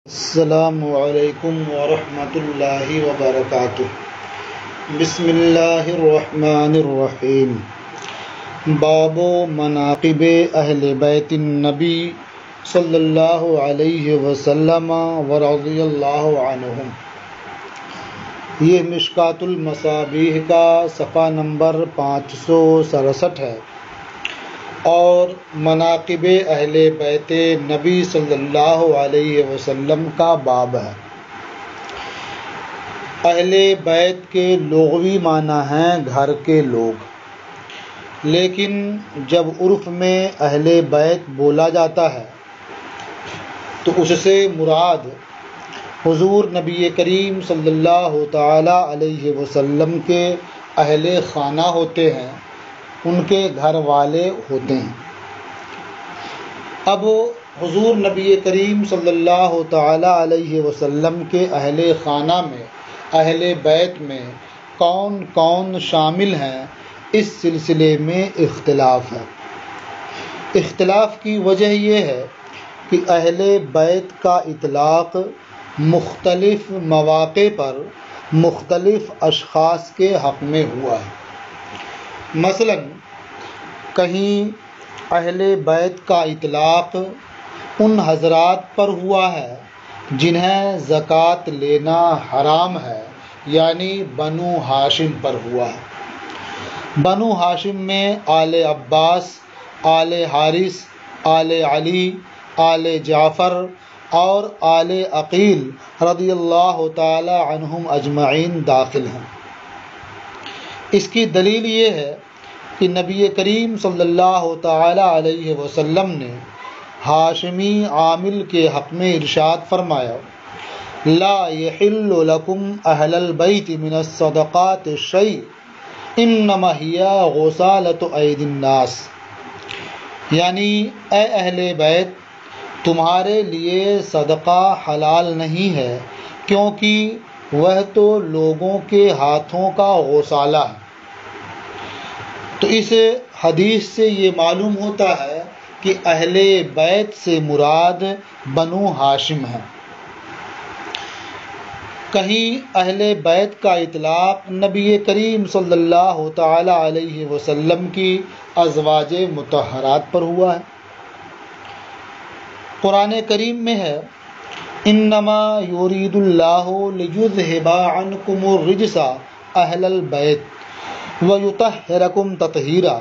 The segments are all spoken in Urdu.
السلام علیکم ورحمۃ اللہ وبرکاتہ۔ بسم اللہ الرحمن الرحیم۔ باب مناقب اہل بیت النبی صلی اللہ علیہ وسلم ورضی اللہ عنہم۔ یہ مشکوٰۃ المصابیح کا صفحہ نمبر 567 ہے اور مناقب اہل بیت نبی صلی اللہ علیہ وسلم کا باب ہے۔ اہل بیت کے لغوی معنی ہیں گھر کے لوگ، لیکن جب عرف میں اہل بیت بولا جاتا ہے تو اس سے مراد حضور نبی کریم صلی اللہ تعالی علیہ وسلم کے اہل خانہ ہوتے ہیں، ان کے گھر والے ہوتے ہیں۔ اب حضور نبی کریم صلی اللہ تعالی علیہ وسلم کے اہل خانہ میں، اہل بیت میں کون کون شامل ہیں، اس سلسلے میں اختلاف ہے۔ اختلاف کی وجہ یہ ہے کہ اہل بیت کا اطلاق مختلف مواقع پر مختلف اشخاص کے حق میں ہوا ہے۔ مثلا کہیں اہل بیت کا اطلاق ان حضرات پر ہوا ہے جنہیں زکوٰۃ لینا حرام ہے، یعنی بنو ہاشم پر ہوا ہے۔ بنو ہاشم میں آل عباس، آل حارث، آل علی، آل جعفر اور آل عقیل رضی اللہ تعالی عنہم اجمعین داخل ہیں۔ اس کی دلیل یہ ہے کہ نبی کریم صلی اللہ تعالی علیہ وسلم نے ہاشمی عامل کے حق میں ارشاد فرمایا: لا يحل لكم اہل البیت من الصدقات شیء انما ہی غسالۃ ایدی الناس، یعنی اے اہل بیت، تمہارے لیے صدقہ حلال نہیں ہے کیونکہ وہ تو لوگوں کے ہاتھوں کا غسالہ ہے۔ تو اس حدیث سے یہ معلوم ہوتا ہے کہ اہل بیت سے مراد بنو ہاشم ہے۔ کہیں اہل بیت کا اطلاق نبی کریم صلی اللہ تعالی علیہ وسلم کی ازواج مطہرات پر ہوا ہے۔ قرآن کریم میں ہے: انما یرید اللہ لیذھب عنکم الرجس اہل البیت ویطہرکم تطہیرا۔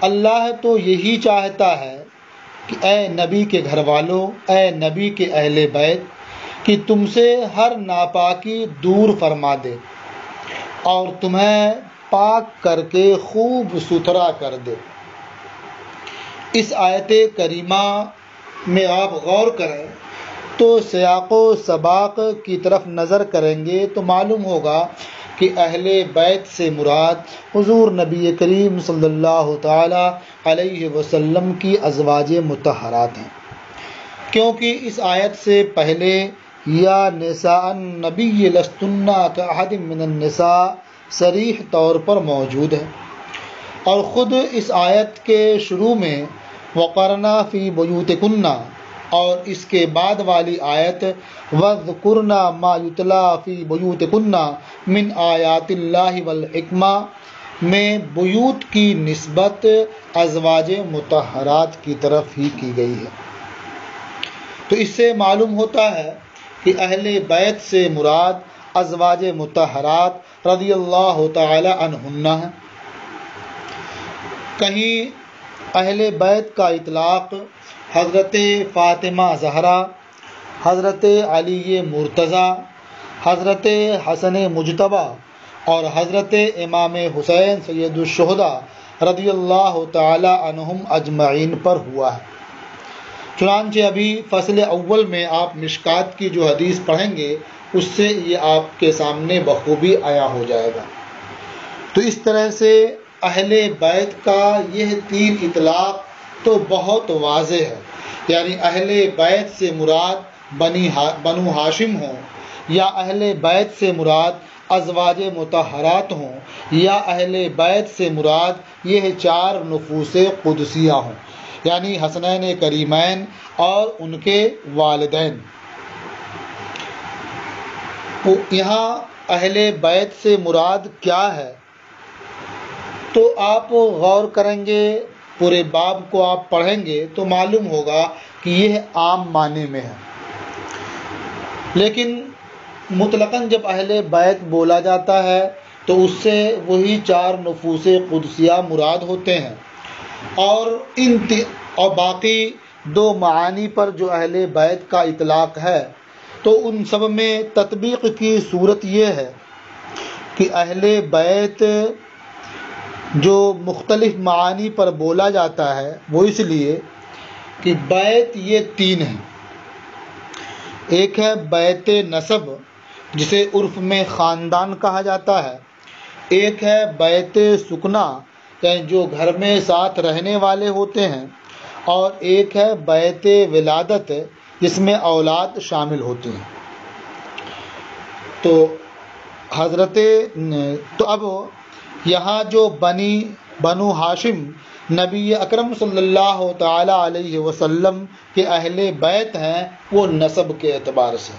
اللہ تو یہی چاہتا ہے کہ اے نبی کے گھر والوں، اے نبی کے اہل بیت، کہ تم سے ہر ناپاکی دور فرما دے اور تمہیں پاک کر کے خوب ستھرا کر دے۔ اس آیت کریمہ میں آپ غور کریں تو سیاق و سباق کی طرف نظر کریں گے تو معلوم ہوگا کہ اہل بیت سے مراد حضور نبی کریم صلی اللہ تعالی علیہ وسلم کی ازواج مطہرات ہیں، کیونکہ اس آیت سے پہلے یا نساء النبی لستن کاحد من النساء صریح طور پر موجود ہے، اور خود اس آیت کے شروع میں وقرنا فی بیوتکن اور اس کے بعد والی آیت وَاذْكُرْنَ مَا يُتْلَى فِي بُيُوتِكُنَّ مِنْ آیَاتِ اللَّهِ وَالْحِکْمَةِ میں بیوت کی نسبت ازواج مطہرات کی طرف ہی کی گئی ہے۔ تو اس سے معلوم ہوتا ہے کہ اہل بیت سے مراد ازواج مطہرات رضی اللہ تعالی عنہن ہیں۔ کہیں اہل بیت کا اطلاق حضرت فاطمہ زہرا، حضرت علی مرتضیٰ، حضرت حسن مجتبیٰ اور حضرت امام حسین سید الشہداء رضی اللہ تعالی عنہم اجمعین پر ہوا ہے۔ چنانچہ ابھی فصل اول میں آپ مشکوٰۃ کی جو حدیث پڑھیں گے اس سے یہ آپ کے سامنے بخوبی عیاں ہو جائے گا۔ تو اس طرح سے اہل بیت کا یہ تین اطلاق تو بہت واضح ہے، یعنی اہل بیت سے مراد بنو ہاشم ہوں، یا اہل بیت سے مراد ازواج مطہرات ہوں، یا اہل بیت سے مراد یہ چار نفوس قدسیہ ہوں، یعنی حسنین کریمین اور ان کے والدین۔ یہاں اہل بیت سے مراد کیا ہے؟ تو آپ غور کریں گے، پورے باب کو آپ پڑھیں گے تو معلوم ہوگا کہ یہ عام معنی میں ہے، لیکن مطلقاً جب اہل بیت بولا جاتا ہے تو اس سے وہی 4 نفوس قدسیہ مراد ہوتے ہیں، اور باقی 2 معانی پر جو اہل بیت کا اطلاق ہے تو ان سب میں تطبیق کی صورت یہ ہے کہ اہل بیت جو مختلف معانی پر بولا جاتا ہے وہ اس لیے کہ بیت یہ 3 ہیں۔ ایک ہے بیت نسب جسے عرف میں خاندان کہا جاتا ہے، ایک ہے بیت سکنا یعنی جو گھر میں ساتھ رہنے والے ہوتے ہیں، اور ایک ہے بیت ولادت جس میں اولاد شامل ہوتی ہیں۔ تو اب یہاں جو بنو ہاشم نبی اکرم صلی اللہ تعالی علیہ وسلم کے اہل بیت ہیں وہ نسب کے اعتبار سے،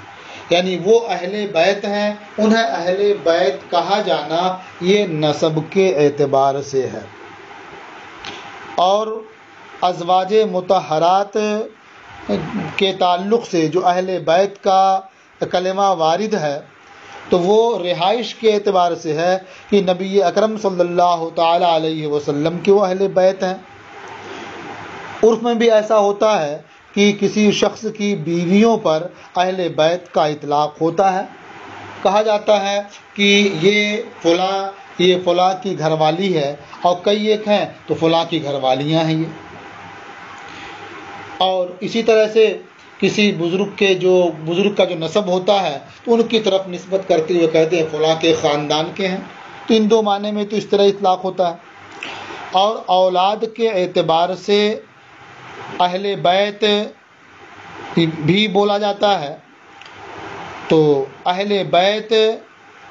یعنی وہ اہل بیت ہیں، انہیں اہل بیت کہا جانا یہ نسب کے اعتبار سے ہے۔ اور ازواج مطہرات کے تعلق سے جو اہل بیت کا کلمہ وارد ہے تو وہ رہائش کے اعتبار سے ہے کہ نبی اکرم صلی اللہ تعالی علیہ وسلم کے وہ اہل بیت ہیں۔ عرف میں بھی ایسا ہوتا ہے کہ کسی شخص کی بیویوں پر اہل بیت کا اطلاق ہوتا ہے، کہا جاتا ہے کہ یہ فلاں کی گھر والی ہے، اور کئی ایک ہیں تو فلاں کی گھر والیاں ہیں یہ۔ اور اسی طرح سے کسی بزرگ کا جو نسب ہوتا ہے تو ان کی طرف نسبت کرتے ہوئے کہتے ہیں فلاں کے خاندان کے ہیں، تو ان 2 معنی میں تو اس طرح اطلاق ہوتا ہے۔ اور اولاد کے اعتبار سے اہل بیت بھی بولا جاتا ہے، تو اہل بیت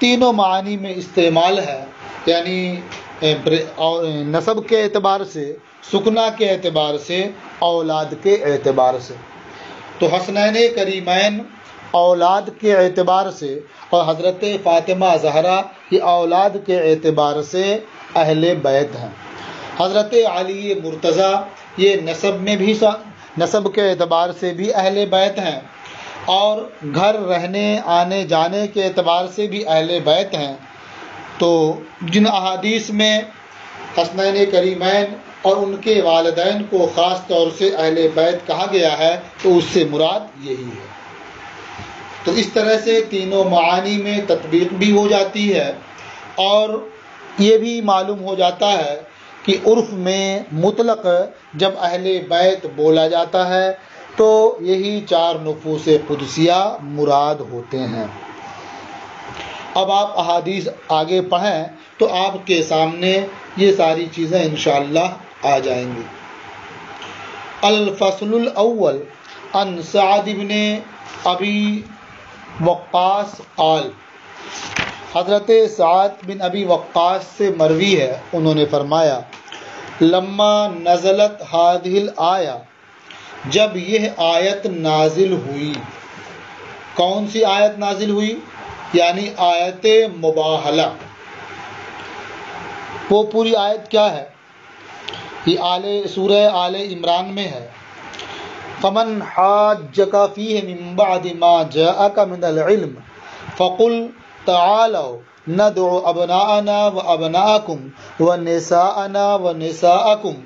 تینوں معانی میں استعمال ہے، یعنی نسب کے اعتبار سے، سکنا کے اعتبار سے، اولاد کے اعتبار سے۔ تو حسنین کریمین اولاد کے اعتبار سے اور حضرت فاطمہ زہرا یہ اولاد کے اعتبار سے اہل بیت ہیں۔ حضرت علی مرتضیٰ یہ نسب کے اعتبار سے بھی اہل بیت ہیں، اور گھر رہنے آنے جانے کے اعتبار سے بھی اہل بیت ہیں۔ تو جن احادیث میں حسنین کریمین اور ان کے والدین کو خاص طور سے اہل بیت کہا گیا ہے تو اس سے مراد یہی ہے۔ تو اس طرح سے تینوں معانی میں تطبیق بھی ہو جاتی ہے، اور یہ بھی معلوم ہو جاتا ہے کہ عرف میں مطلق جب اہل بیت بولا جاتا ہے تو یہی 4 نفوس قدسیہ مراد ہوتے ہیں۔ اب آپ احادیث آگے پڑھیں تو آپ کے سامنے یہ ساری چیزیں انشاءاللہ آ جائیں گی۔ الفصل الاول عن سعد بن ابی وقاص قال، حضرت سعد بن ابی وقاص سے مروی ہے، انہوں نے فرمایا لما نزلت هذه الآیہ، جب یہ آیت نازل ہوئی۔ کون سی آیت نازل ہوئی؟ یعنی آیت مباہلہ۔ وہ پوری آیت کیا ہے؟ یہ سورہ آل عمران میں ہے۔ فمن حاجک فیہ من بعد ما جاءک من العلم فقل تعالوا ندعو ابناءنا وابناءکم ونساءنا ونساءکم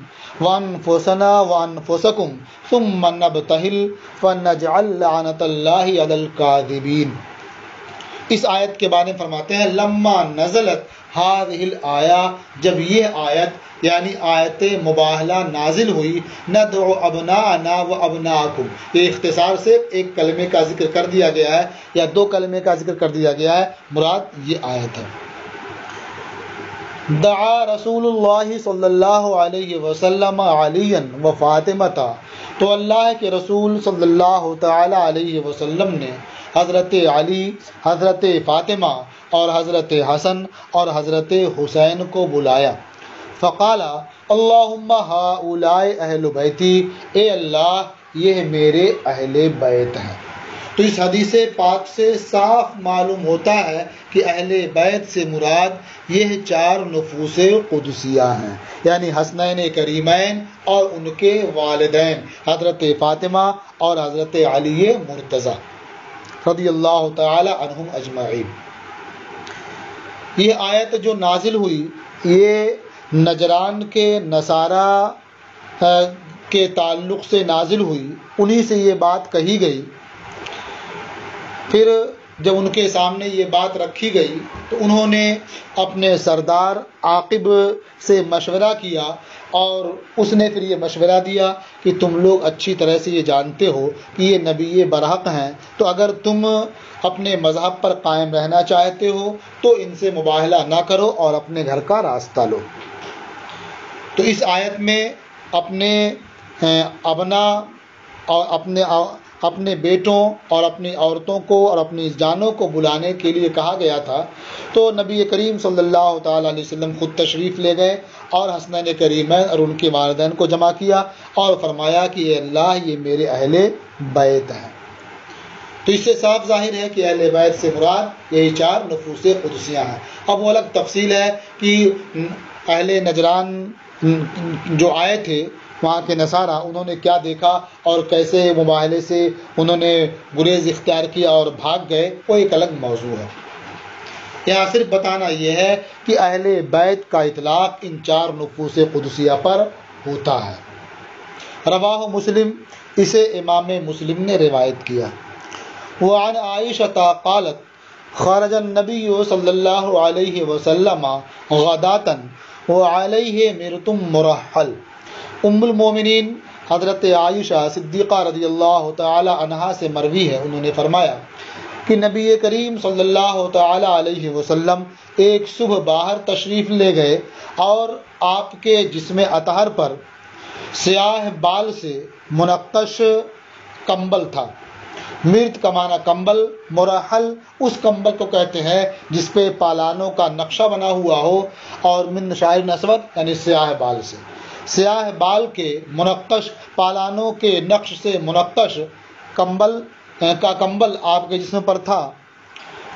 وانفسنا وانفسکم ثم نبتہل فنجعل لعنت اللہ علی الکاذبین۔ اس آیت کے بارے میں فرماتے ہیں لما نزلت هذه الآیہ، جب یہ آیت یعنی آیت مباہلہ نازل ہوئی، ندعو ابناءنا و ابناءکم، یہ اختصار سے ایک کلمے کا ذکر کر دیا گیا ہے یا 2 کلمے کا ذکر کر دیا گیا ہے، مراد یہ آیت ہے۔ دعا رسول اللہ صلی اللہ علیہ وسلم علیا و فاطمہ، تو اللہ کے رسول صلی اللہ تعالی علیہ وسلم نے حضرت علی، حضرت فاطمہ اور حضرت حسن اور حضرت حسین کو بلایا۔ فقال اللہم ہؤلاء اہل بیتی، اے اللہ یہ میرے اہل بیت ہیں۔ تو اس حدیث پاک سے صاف معلوم ہوتا ہے کہ اہل بیت سے مراد یہ 4 نفوس قدسیہ ہیں، یعنی حسنین کریمین اور ان کے والدین حضرت فاطمہ اور حضرت علی مرتضی رضی اللہ تعالی عنہم اجمعین۔ یہ آیت جو نازل ہوئی یہ نجران کے نصارہ کے تعلق سے نازل ہوئی، انہی سے یہ بات کہی گئی۔ پھر جب ان کے سامنے یہ بات رکھی گئی تو انہوں نے اپنے سردار عاقب سے مشورہ کیا، اور اس نے پھر یہ مشورہ دیا کہ تم لوگ اچھی طرح سے یہ جانتے ہو کہ یہ نبی برحق ہیں، تو اگر تم اپنے مذہب پر قائم رہنا چاہتے ہو تو ان سے مباہلہ نہ کرو اور اپنے گھر کا راستہ لو۔ تو اس آیت میں اپنے ابنا اور اپنے بیٹوں اور اپنی عورتوں کو اور اپنی جانوں کو بلانے کے لیے کہا گیا تھا، تو نبی کریم صلی اللہ تعالیٰ علیہ وسلم خود تشریف لے گئے اور حسنین کریمین اور ان کے والدین کو جمع کیا اور فرمایا کہ اے اللہ یہ میرے اہل بیت ہیں۔ تو اس سے صاف ظاہر ہے کہ اہل بیت سے مراد یہی 4 نفوس قدسیہ ہیں۔ اب وہ الگ تفصیل ہے کہ اہل نجران جو آئے تھے وہاں کے نصارہ، انہوں نے کیا دیکھا اور کیسے مباہلے سے انہوں نے گریز اختیار کیا اور بھاگ گئے، وہ ایک الگ موضوع ہے۔ یہاں صرف بتانا یہ ہے کہ اہل بیت کا اطلاق ان 4 نفوس قدسیہ پر ہوتا ہے۔ رواہ مسلم، اسے امام مسلم نے روایت کیا۔ وعن عائشہ قالت خرج النبی صلی اللہ علیہ وسلم غداۃ وعلیہ مرط مرحل۔ ام المومنین حضرت عائشہ صدیقہ رضی اللہ تعالی عنہا سے مروی ہے، انہوں نے فرمایا کہ نبی کریم صلی اللہ تعالی علیہ وسلم ایک صبح باہر تشریف لے گئے اور آپ کے جسم اطہر پر سیاہ بال سے منقش کمبل تھا۔ مرت کا معنی کمبل، مرحل اس کمبل کو کہتے ہیں جس پہ پالانوں کا نقشہ بنا ہوا ہو، اور من شعر اسود یعنی سیاہ بال سے، سیاہ بال کے منقش پالانوں کے نقش سے منقش کمبل آپ کے جسم پر تھا۔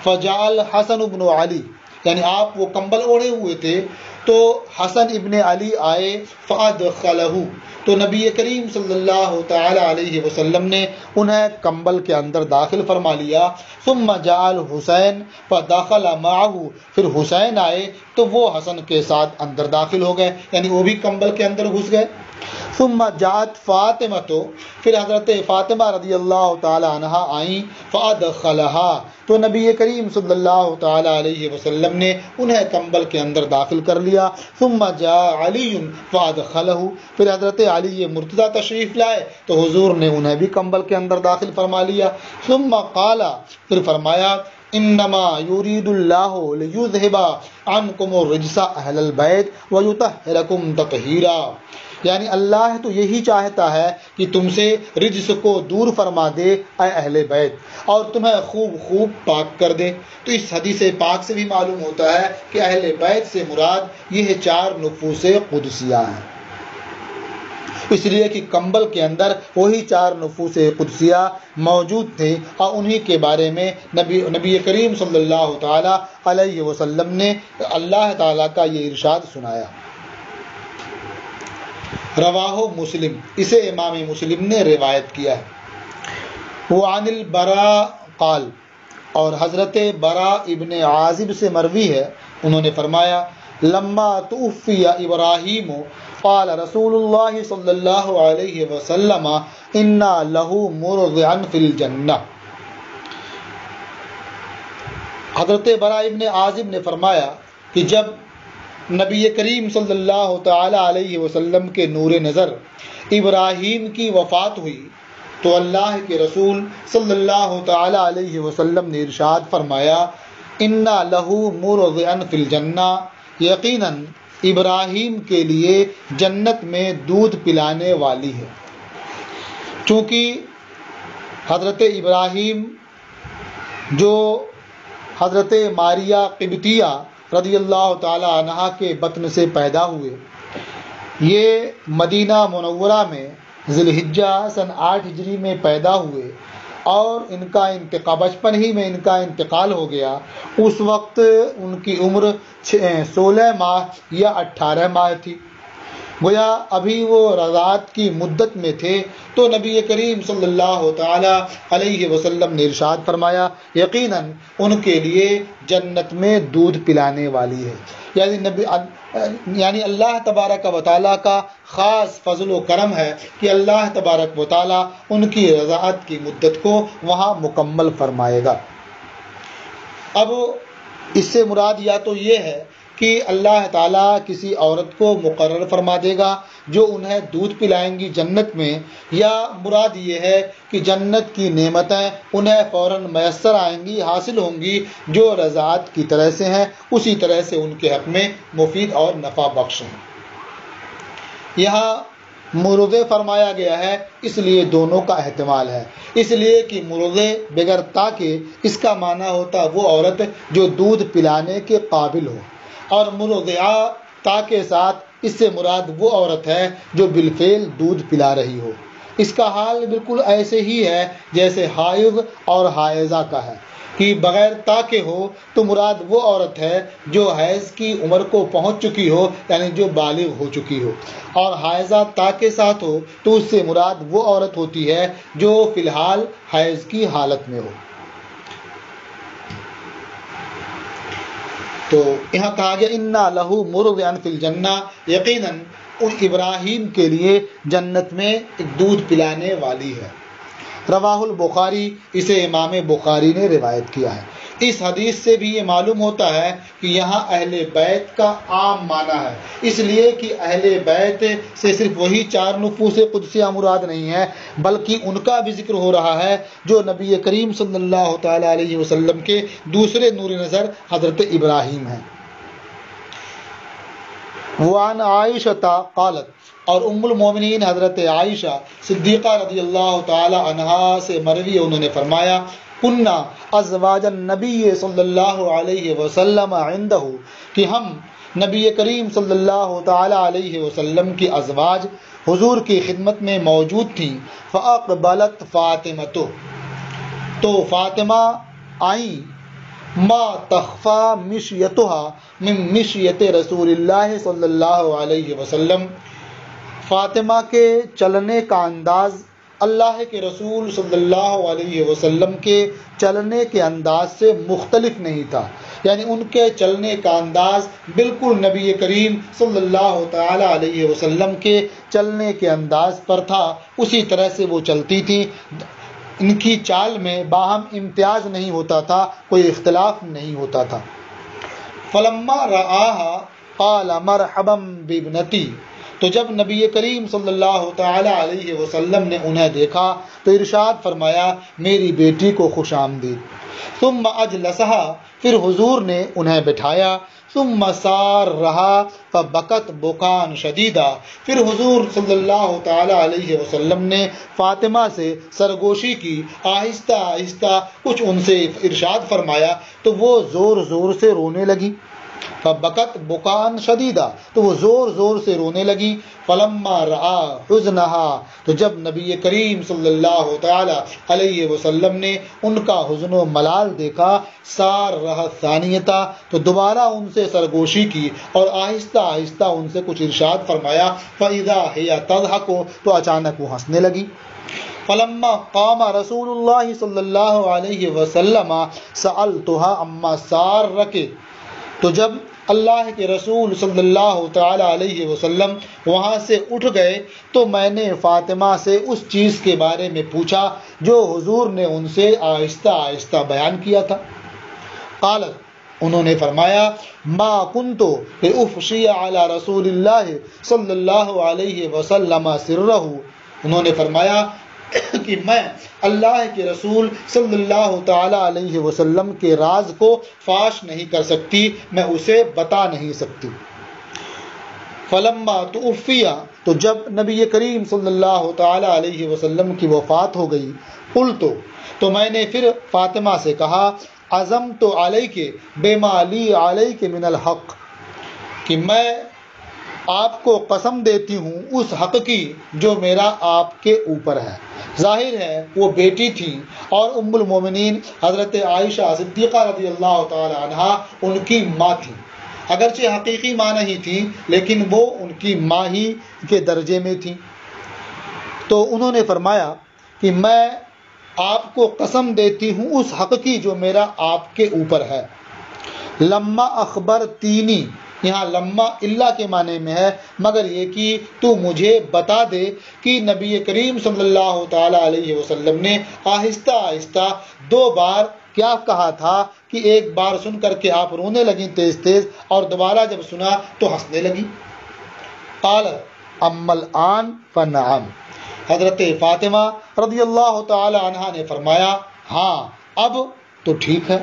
فجعل حسن ابن علی، یعنی آپ وہ کمبل اوڑھے ہوئے تھے تو حسن ابن علی آئے، فادخلہ، تو نبی کریم صلی اللہ تعالی علیہ وسلم نے انہیں کمبل کے اندر داخل فرما لیا۔ ثم جعل حسین فدخل معه، پھر حسین آئے تو وہ حسن کے ساتھ اندر داخل ہو گئے، یعنی وہ بھی کمبل کے اندر گھس گئے۔ ثم جاءت فاطمہ، تو پھر حضرت فاطمہ رضی اللہ تعالی عنہا آئیں، فادخلہا، تو نبی کریم صلی اللہ تعالی علیہ وسلم نے انہیں کمبل کے اندر داخل کر لیا۔ ثم جاء علی فادخلہ، پھر حضرت علی مرتضی تشریف لائے تو حضور نے انہیں بھی کمبل کے اندر داخل فرما لیا۔ ثم قال، پھر فرمایا انما یرید اللہ لیذھب عنکم الرجس اہل البیت ویطہرکم تطہیرا، یعنی اللہ تو یہی چاہتا ہے کہ تم سے رجس کو دور فرما دے اے اہل بیت، اور تمہیں خوب خوب پاک کر دے۔ تو اس حدیث پاک سے بھی معلوم ہوتا ہے کہ اہل بیت سے مراد یہ 4 نفوس قدسیہ ہیں، اس لیے کہ کمبل کے اندر وہی 4 نفوس قدسیہ موجود تھے، اور انہی کے بارے میں نبی کریم صلی اللہ تعالی علیہ وسلم نے اللہ تعالیٰ کا یہ ارشاد سنایا۔ رواہ مسلم، اسے امام مسلم نے روایت کیا ہے۔ وعن البراء قال، اور حضرت براء ابن عازب سے مروی ہے، انہوں نے فرمایا لما توفی ابراہیم قال رسول اللہ صلی اللہ علیہ وسلم انا لہ مرضعا فی الجنہ۔ حضرت براء ابن عازب نے فرمایا کہ جب نبی کریم صلی اللہ تعالی علیہ وسلم کے نور نظر ابراہیم کی وفات ہوئی تو اللہ کے رسول صلی اللہ تعالی علیہ وسلم نے ارشاد فرمایا انا لہ مرضعا فی الجنہ، یقیناً ابراہیم کے لیے جنت میں دودھ پلانے والی ہے۔ چونکہ حضرت ابراہیم جو حضرت ماریہ قبطیہ رضی اللہ تعالی عنہا کے بطن سے پیدا ہوئے، یہ مدینہ منورہ میں ذی الحجہ سن 8 ہجری میں پیدا ہوئے، اور ان کا بچپن ہی میں ان کا انتقال ہو گیا، اس وقت ان کی عمر 16 ماہ یا 18 ماہ تھی، گویا ابھی وہ رضاعت کی مدت میں تھے۔ تو نبی کریم صلی اللہ تعالی علیہ وسلم نے ارشاد فرمایا یقیناً ان کے لیے جنت میں دودھ پلانے والی ہے، یعنی اللہ تبارک و تعالیٰ کا خاص فضل و کرم ہے کہ اللہ تبارک و تعالیٰ ان کی رضاعت کی مدت کو وہاں مکمل فرمائے گا۔ اب اس سے مراد یا تو یہ ہے کہ اللہ تعالیٰ کسی عورت کو مقرر فرما دے گا جو انہیں دودھ پلائیں گی جنت میں، یا مراد یہ ہے کہ جنت کی نعمتیں انہیں فوراً میسر آئیں گی، حاصل ہوں گی، جو رضاعت کی طرح سے ہیں اسی طرح سے ان کے حق میں مفید اور نفع بخش ہیں۔ یہاں مرغے فرمایا گیا ہے، اس لیے دونوں کا احتمال ہے، اس لیے کہ مرغے بغیر تا کے اس کا معنی ہوتا وہ عورت جو دودھ پلانے کے قابل ہو، اور مرضعہ تا کے ساتھ اس سے مراد وہ عورت ہے جو بالفعل دودھ پلا رہی ہو۔ اس کا حال بالکل ایسے ہی ہے جیسے حائض اور حائضہ کا ہے، کہ بغیر تا کے ہو تو مراد وہ عورت ہے جو حیض کی عمر کو پہنچ چکی ہو، یعنی جو بالغ ہو چکی ہو، اور حائضہ تا کے ساتھ ہو تو اس سے مراد وہ عورت ہوتی ہے جو فی الحال حیض کی حالت میں ہو۔ تو یہاں کہا گیا انا لہو مرضعا فی الجنہ، یقیناً ابراہیم کے لیے جنت میں ایک دودھ پلانے والی ہے۔ رواہ البخاری، اسے امام بخاری نے روایت کیا ہے۔ اس حدیث سے بھی یہ معلوم ہوتا ہے کہ یہاں اہل بیت کا عام معنی ہے، اس لیے کہ اہل بیت سے صرف وہی 4 نفوس قدسیہ مراد نہیں ہے، بلکہ ان کا بھی ذکر ہو رہا ہے جو نبی کریم صلی اللہ تعالی علیہ وسلم کے دوسرے نور نظر حضرت ابراہیم ہیں۔ وعن عائشہ قالت، اور ام المومنین حضرت عائشہ صدیقہ رضی اللہ تعالی عنہا سے مروی، انہوں نے فرمایا کننا ازواج النبی صلی اللہ علیہ وسلم عنده، کہ ہم نبی کریم صلی اللہ تعالی علیہ وسلم کی ازواج حضور کی خدمت میں موجود تھیں۔ فاقبلت فاطمہ، تو فاطمہ آئیں، ما تخفى مشیتها من مشیت رسول اللہ صلی اللہ علیہ وسلم، فاطمہ کے چلنے کا انداز اللہ کے رسول صلی اللہ علیہ وسلم کے چلنے کے انداز سے مختلف نہیں تھا، یعنی ان کے چلنے کا انداز بالکل نبی کریم صلی اللہ تعالی علیہ وسلم کے چلنے کے انداز پر تھا، اسی طرح سے وہ چلتی تھی، ان کی چال میں باہم امتیاز نہیں ہوتا تھا، کوئی اختلاف نہیں ہوتا تھا۔ فلما رآہا قال مرحبا بابنتی، تو جب نبی کریم صلی اللہ تعالی علیہ وسلم نے انہیں دیکھا تو ارشاد فرمایا میری بیٹی کو خوش آمدید۔ ثم اجلسها، پھر حضور نے انہیں بٹھایا، ثم سارها فبکت بکان شدیدا، پھر حضور صلی اللہ تعالی علیہ وسلم نے فاطمہ سے سرگوشی کی، آہستہ آہستہ کچھ ان سے ارشاد فرمایا تو وہ زور زور سے رونے لگی۔ فبکت بکان شدیدہ، تو وہ زور زور سے رونے لگی۔ فلما رآ حزنها، تو جب نبی کریم صلی اللہ تعالی علیہ وسلم نے ان کا حزن و ملال دیکھا، سارها ثانیتا، تو دوبارہ ان سے سرگوشی کی اور آہستہ آہستہ ان سے کچھ ارشاد فرمایا۔ فاذا هي تضحك، تو اچانک وہ ہنسنے لگی۔ فلما قام رسول اللہ صلی اللہ علیہ وسلم سألتها عما سارك، تو جب اللہ کے رسول صلی اللہ تعالی علیہ وسلم وہاں سے اٹھ گئے تو میں نے فاطمہ سے اس چیز کے بارے میں پوچھا جو حضور نے ان سے آہستہ آہستہ بیان کیا تھا۔ قالت، انہوں نے فرمایا ما کنت لافشی علی رسول اللہ صلی اللہ علیہ وسلم سرہ، انہوں نے فرمایا کہ میں اللہ کے رسول صلی اللہ تعالی علیہ وسلم کے راز کو فاش نہیں کر سکتی، میں اسے بتا نہیں سکتی۔ فلما توفی، تو جب نبی کریم صلی اللہ تعالی علیہ وسلم کی وفات ہو گئی، قلت، تو میں نے پھر فاطمہ سے کہا عزمت علیک بما لی علیک من الحق، کہ میں آپ کو قسم دیتی ہوں اس حق کی جو میرا آپ کے اوپر ہے، ظاہر ہے وہ بیٹی تھیں اور ام المومنین حضرت عائشہ صدیقہ رضی اللہ تعالی عنہا ان کی ماں تھیں، اگرچہ حقیقی ماں نہیں تھیں لیکن وہ ان کی ماں ہی کے درجے میں تھیں۔ تو انہوں نے فرمایا کہ میں آپ کو قسم دیتی ہوں اس حق کی جو میرا آپ کے اوپر ہے، لما اخبرتینی، یہاں لما اللہ کے معنی میں ہے، مگر یہ کہ تو مجھے بتا دے کہ نبی کریم صلی اللہ تعالی علیہ وسلم نے آہستہ آہستہ 2 بار کیا کہا تھا کہ ایک بار سن کر کے آپ رونے لگیں تیز تیز، اور دوبارہ جب سنا تو ہنسنے لگی۔ قالت اما الآن فنعم، حضرت فاطمہ رضی اللہ تعالی عنہا نے فرمایا ہاں اب تو ٹھیک ہے،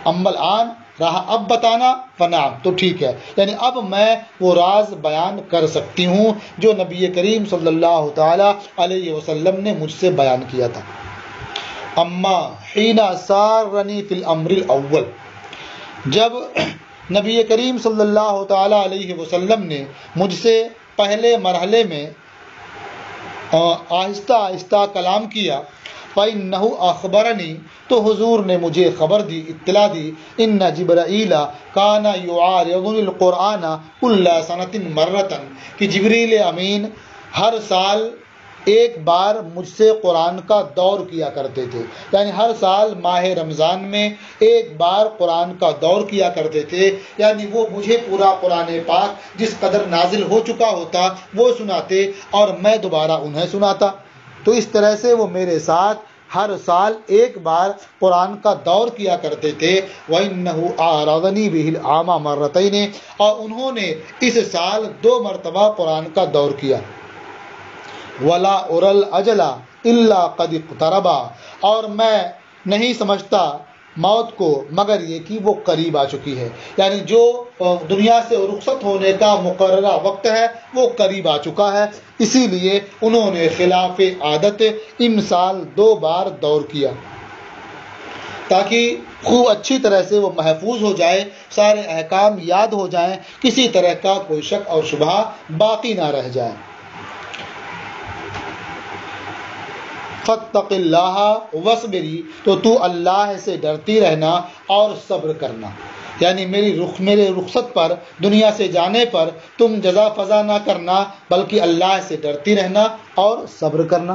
اما الآن رہا اب بتانا، فنعم تو ٹھیک ہے، یعنی اب میں وہ راز بیان کر سکتی ہوں جو نبی کریم صلی اللہ تعالی علیہ وسلم نے مجھ سے بیان کیا تھا۔ اما حین سارنی فی الامر الاول، جب نبی کریم صلی اللہ تعالی علیہ وسلم نے مجھ سے پہلے مرحلے میں آہستہ آہستہ کلام کیا، فَإِنَّهُ أَخْبَرَنِي، تو حضور نے مجھے خبر دی، اطلاع دی، إِنَّ جِبْرَائِيلَ كَانَ يُعَارِضُنِي الْقُرْآنَ كُلَّ سَنَةٍ مَرَّةً، کہ جبریل امین ہر سال ایک بار مجھ سے قرآن کا دور کیا کرتے تھے، یعنی ہر سال ماہ رمضان میں ایک بار قرآن کا دور کیا کرتے تھے، یعنی وہ مجھے پورا قرآن پاک جس قدر نازل ہو چکا ہوتا وہ سناتے اور میں دوبارہ انہیں سناتا۔ تو اس طرح سے وہ میرے ساتھ ہر سال ایک بار قرآن کا دور کیا کرتے تھے۔ وَإِنَّهُ أَعْرَضَنِي بِهِ الْعَامَ مَرَّتَيْنِ، اور انہوں نے اس سال 2 مرتبہ قرآن کا دور کیا۔ وَلَا أُرَى الْأَجَلَ إِلَّا قَدِ اقْتَرَبَ، اور میں نہیں سمجھتا موت کو مگر یہ کہ وہ قریب آ چکی ہے، یعنی جو دنیا سے رخصت ہونے کا مقررہ وقت ہے وہ قریب آ چکا ہے، اسی لیے انہوں نے خلاف عادت امسال 2 بار دور کیا تاکہ خوب اچھی طرح سے وہ محفوظ ہو جائے، سارے احکام یاد ہو جائیں، کسی طرح کا کوئی شک اور شبہ باقی نہ رہ جائے۔ فَاتَّقِ اللَّهَ وَاصْبِرِي، تو اللہ سے ڈرتی رہنا اور صبر کرنا، یعنی میرے رخصت پر، دنیا سے جانے پر تم جزا فضا نہ کرنا بلکہ اللہ سے ڈرتی رہنا اور صبر کرنا۔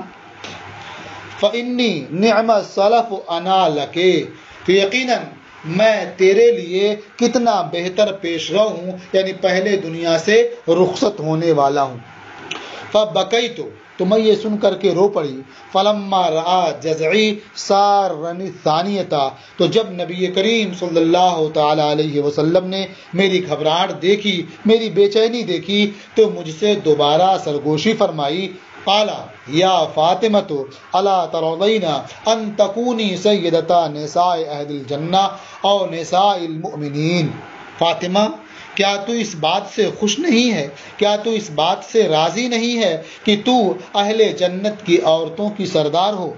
فَإِنِّي نِعْمَ السَّلَفُ أَنَا لَكِ، تو یقیناً میں تیرے لیے کتنا بہتر پیش رو ہوں، یعنی پہلے دنیا سے رخصت ہونے والا ہوں۔ فَبَكَيْتُ، تو میں یہ سن کر کے رو پڑی۔ فَلَمَّا رَأَى جَزْعِي سَارَّنِي الثَّانِيَةَ، تو جب نبی کریم صلی اللہ تعالی علیہ وسلم نے میری گھبراہٹ دیکھی، میری بے چینی دیکھی، تو مجھ سے دوبارہ سرگوشی فرمائی۔ قال یا فاطمۃ الا ترضین ان تکونی سیدۃ نساء اہل الجنہ او نساء المؤمنین، فاطمہ کیا تو اس بات سے خوش نہیں ہے، کیا تو اس بات سے راضی نہیں ہے کہ تو اہل جنت کی عورتوں کی سردار ہو،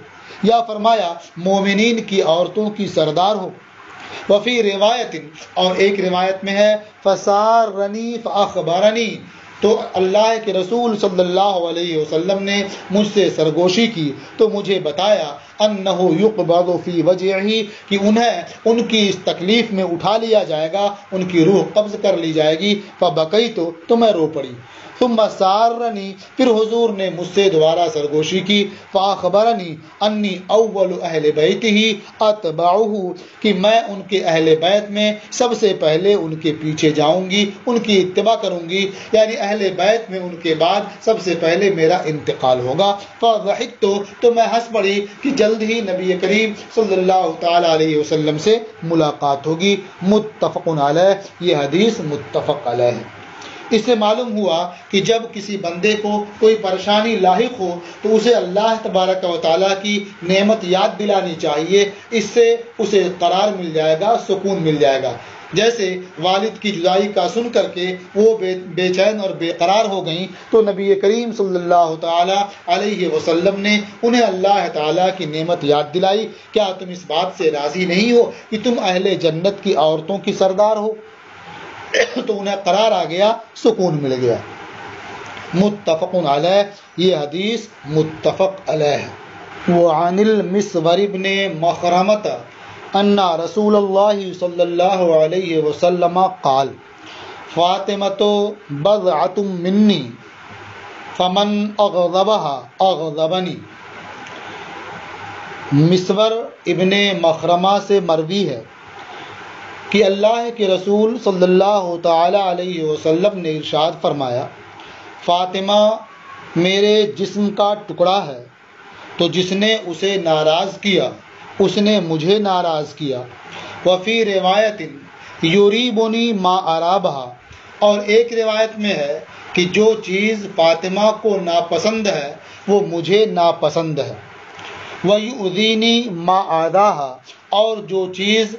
یا فرمایا مومنین کی عورتوں کی سردار ہو۔ وفی روایت، اور ایک روایت میں ہے فسارنی فاخبرنی، تو اللہ کے رسول صلی اللہ علیہ وسلم نے مجھ سے سرگوشی کی تو مجھے بتایا انہ یقبض فی وجعہ، کہ انہیں ان کی اس تکلیف میں اٹھا لیا جائے گا، ان کی روح قبض کر لی جائے گی۔ فبکیت، تو میں رو پڑی۔ ثم سارنی، پھر حضور نے مجھ سے دوبارہ سرگوشی کی۔ فاخبرنی انی اول اہل بیتہ اتبعہ، کہ میں ان کے اہل بیت میں سب سے پہلے ان کے پیچھے جاؤں گی، ان کی اتباع کروں گی، یعنی اہل بیت میں ان کے بعد سب سے پہلے میرا انتقال ہوگا۔ فضحکت، تو میں ہنس پڑی کہ جلد ہی نبی کریم صلی اللہ تعالی علیہ وسلم سے ملاقات ہوگی۔ متفق علیہ، یہ حدیث متفق علیہ ہے۔ اس سے معلوم ہوا کہ جب کسی بندے کو کوئی پریشانی لاحق ہو تو اسے اللہ تبارک و تعالیٰ کی نعمت یاد دلانی چاہیے، اس سے اسے قرار مل جائے گا، سکون مل جائے گا۔ جیسے والد کی جدائی کا سن کر کے وہ بے چین اور بے قرار ہو گئیں، تو نبی کریم صلی اللہ تعالی علیہ وسلم نے انہیں اللہ تعالیٰ کی نعمت یاد دلائی، کیا تم اس بات سے راضی نہیں ہو کہ تم اہل جنت کی عورتوں کی سردار ہو؟ تو انہیں قرار آ گیا، سکون مل گیا۔ متفق علیہ، یہ حدیث متفق علیہ ہے۔ وعن المسور بن مخرمۃ ان رسول اللہ صلی اللہ علیہ وسلم قال فاطمۃ بضعۃ منی فمن اغضبها اغضبنی۔ مسور ابن مخرمہ سے مروی ہے کہ اللہ کے رسول صلی اللہ تعالی علیہ وسلم نے ارشاد فرمایا، فاطمہ میرے جسم کا ٹکڑا ہے، تو جس نے اسے ناراض کیا اس نے مجھے ناراض کیا۔ وفی روایت یریبنی ما ارابہا، اور ایک روایت میں ہے کہ جو چیز فاطمہ کو ناپسند ہے وہ مجھے ناپسند ہے۔ وَيُؤْذِينِي مَا آذَاهَا، اور جو چیز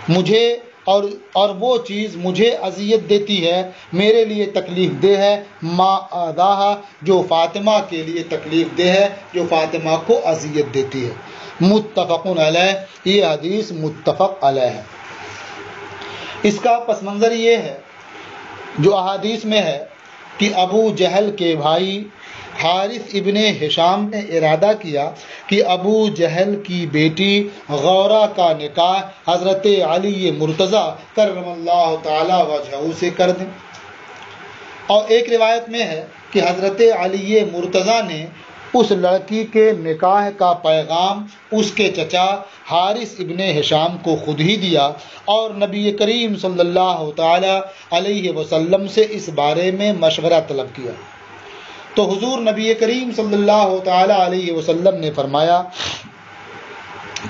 مجھے اور وہ چیز مجھے اذیت دیتی ہے، میرے لیے تکلیف دہ ہے، ما آذَاهَا، جو فاطمہ کے لیے تکلیف دہ ہے، جو فاطمہ کو اذیت دیتی ہے۔ متفق علیہ، یہ حدیث متفق علیہ ہے۔ اس کا پس منظر یہ ہے جو احادیث میں ہے کہ ابو جہل کے بھائی حارث ابن ہشام نے ارادہ کیا کہ ابو جہل کی بیٹی غورہ کا نکاح حضرت علی مرتضی کرم اللہ تعالی وجہہ سے کر دیں۔ اور ایک روایت میں ہے کہ حضرت علی مرتضی نے اس لڑکی کے نکاح کا پیغام اس کے چچا حارث ابن ہشام کو خود ہی دیا اور نبی کریم صلی اللہ تعالی علیہ وسلم سے اس بارے میں مشورہ طلب کیا۔ تو حضور نبی کریم صلی اللہ تعالی علیہ وسلم نے فرمایا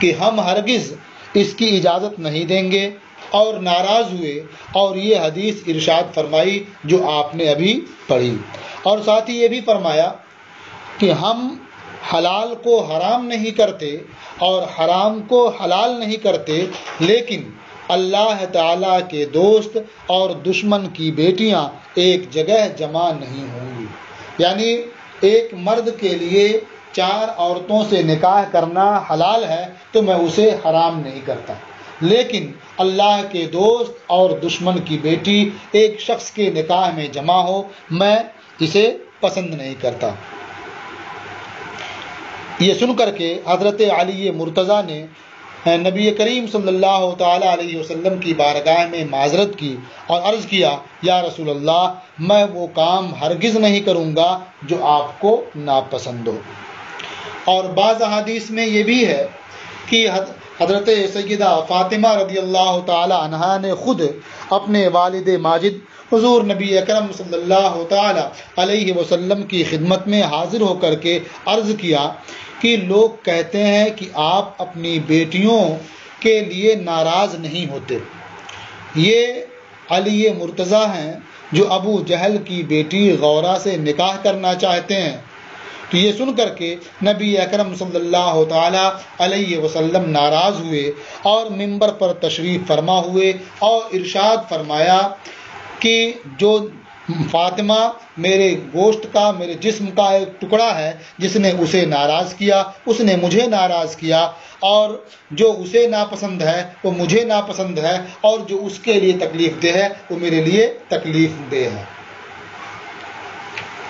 کہ ہم ہرگز اس کی اجازت نہیں دیں گے، اور ناراض ہوئے اور یہ حدیث ارشاد فرمائی جو آپ نے ابھی پڑھی، اور ساتھ ہی یہ بھی فرمایا کہ ہم حلال کو حرام نہیں کرتے اور حرام کو حلال نہیں کرتے، لیکن اللہ تعالیٰ کے دوست اور دشمن کی بیٹیاں ایک جگہ جمع نہیں ہوں گی۔ یعنی ایک مرد کے لیے 4 عورتوں سے نکاح کرنا حلال ہے تو میں اسے حرام نہیں کرتا، لیکن اللہ کے دوست اور دشمن کی بیٹی ایک شخص کے نکاح میں جمع ہو، میں اسے پسند نہیں کرتا۔ یہ سن کر کے حضرت علی مرتضی نے نبی کریم صلی اللہ تعالی علیہ وسلم کی بارگاہ میں معذرت کی اور عرض کیا، یا رسول اللہ، میں وہ کام ہرگز نہیں کروں گا جو آپ کو ناپسند ہو۔ اور بعض احادیث میں یہ بھی ہے کہ حضرت سیدہ فاطمہ رضی اللہ تعالی عنہا نے خود اپنے والد ماجد حضور نبی اکرم صلی اللہ تعالی علیہ وسلم کی خدمت میں حاضر ہو کر کے عرض کیا کہ لوگ کہتے ہیں کہ آپ اپنی بیٹیوں کے لیے ناراض نہیں ہوتے۔ یہ علی مرتضی ہیں جو ابو جہل کی بیٹی غورہ سے نکاح کرنا چاہتے ہیں۔ تو یہ سن کر کے نبی اکرم صلی اللہ تعالی علیہ وسلم ناراض ہوئے اور منبر پر تشریف فرما ہوئے اور ارشاد فرمایا کہ جو فاطمہ میرے گوشت کا، میرے جسم کا ایک ٹکڑا ہے، جس نے اسے ناراض کیا اس نے مجھے ناراض کیا، اور جو اسے ناپسند ہے وہ مجھے ناپسند ہے، اور جو اس کے لیے تکلیف دہ ہے وہ میرے لیے تکلیف دہ ہے۔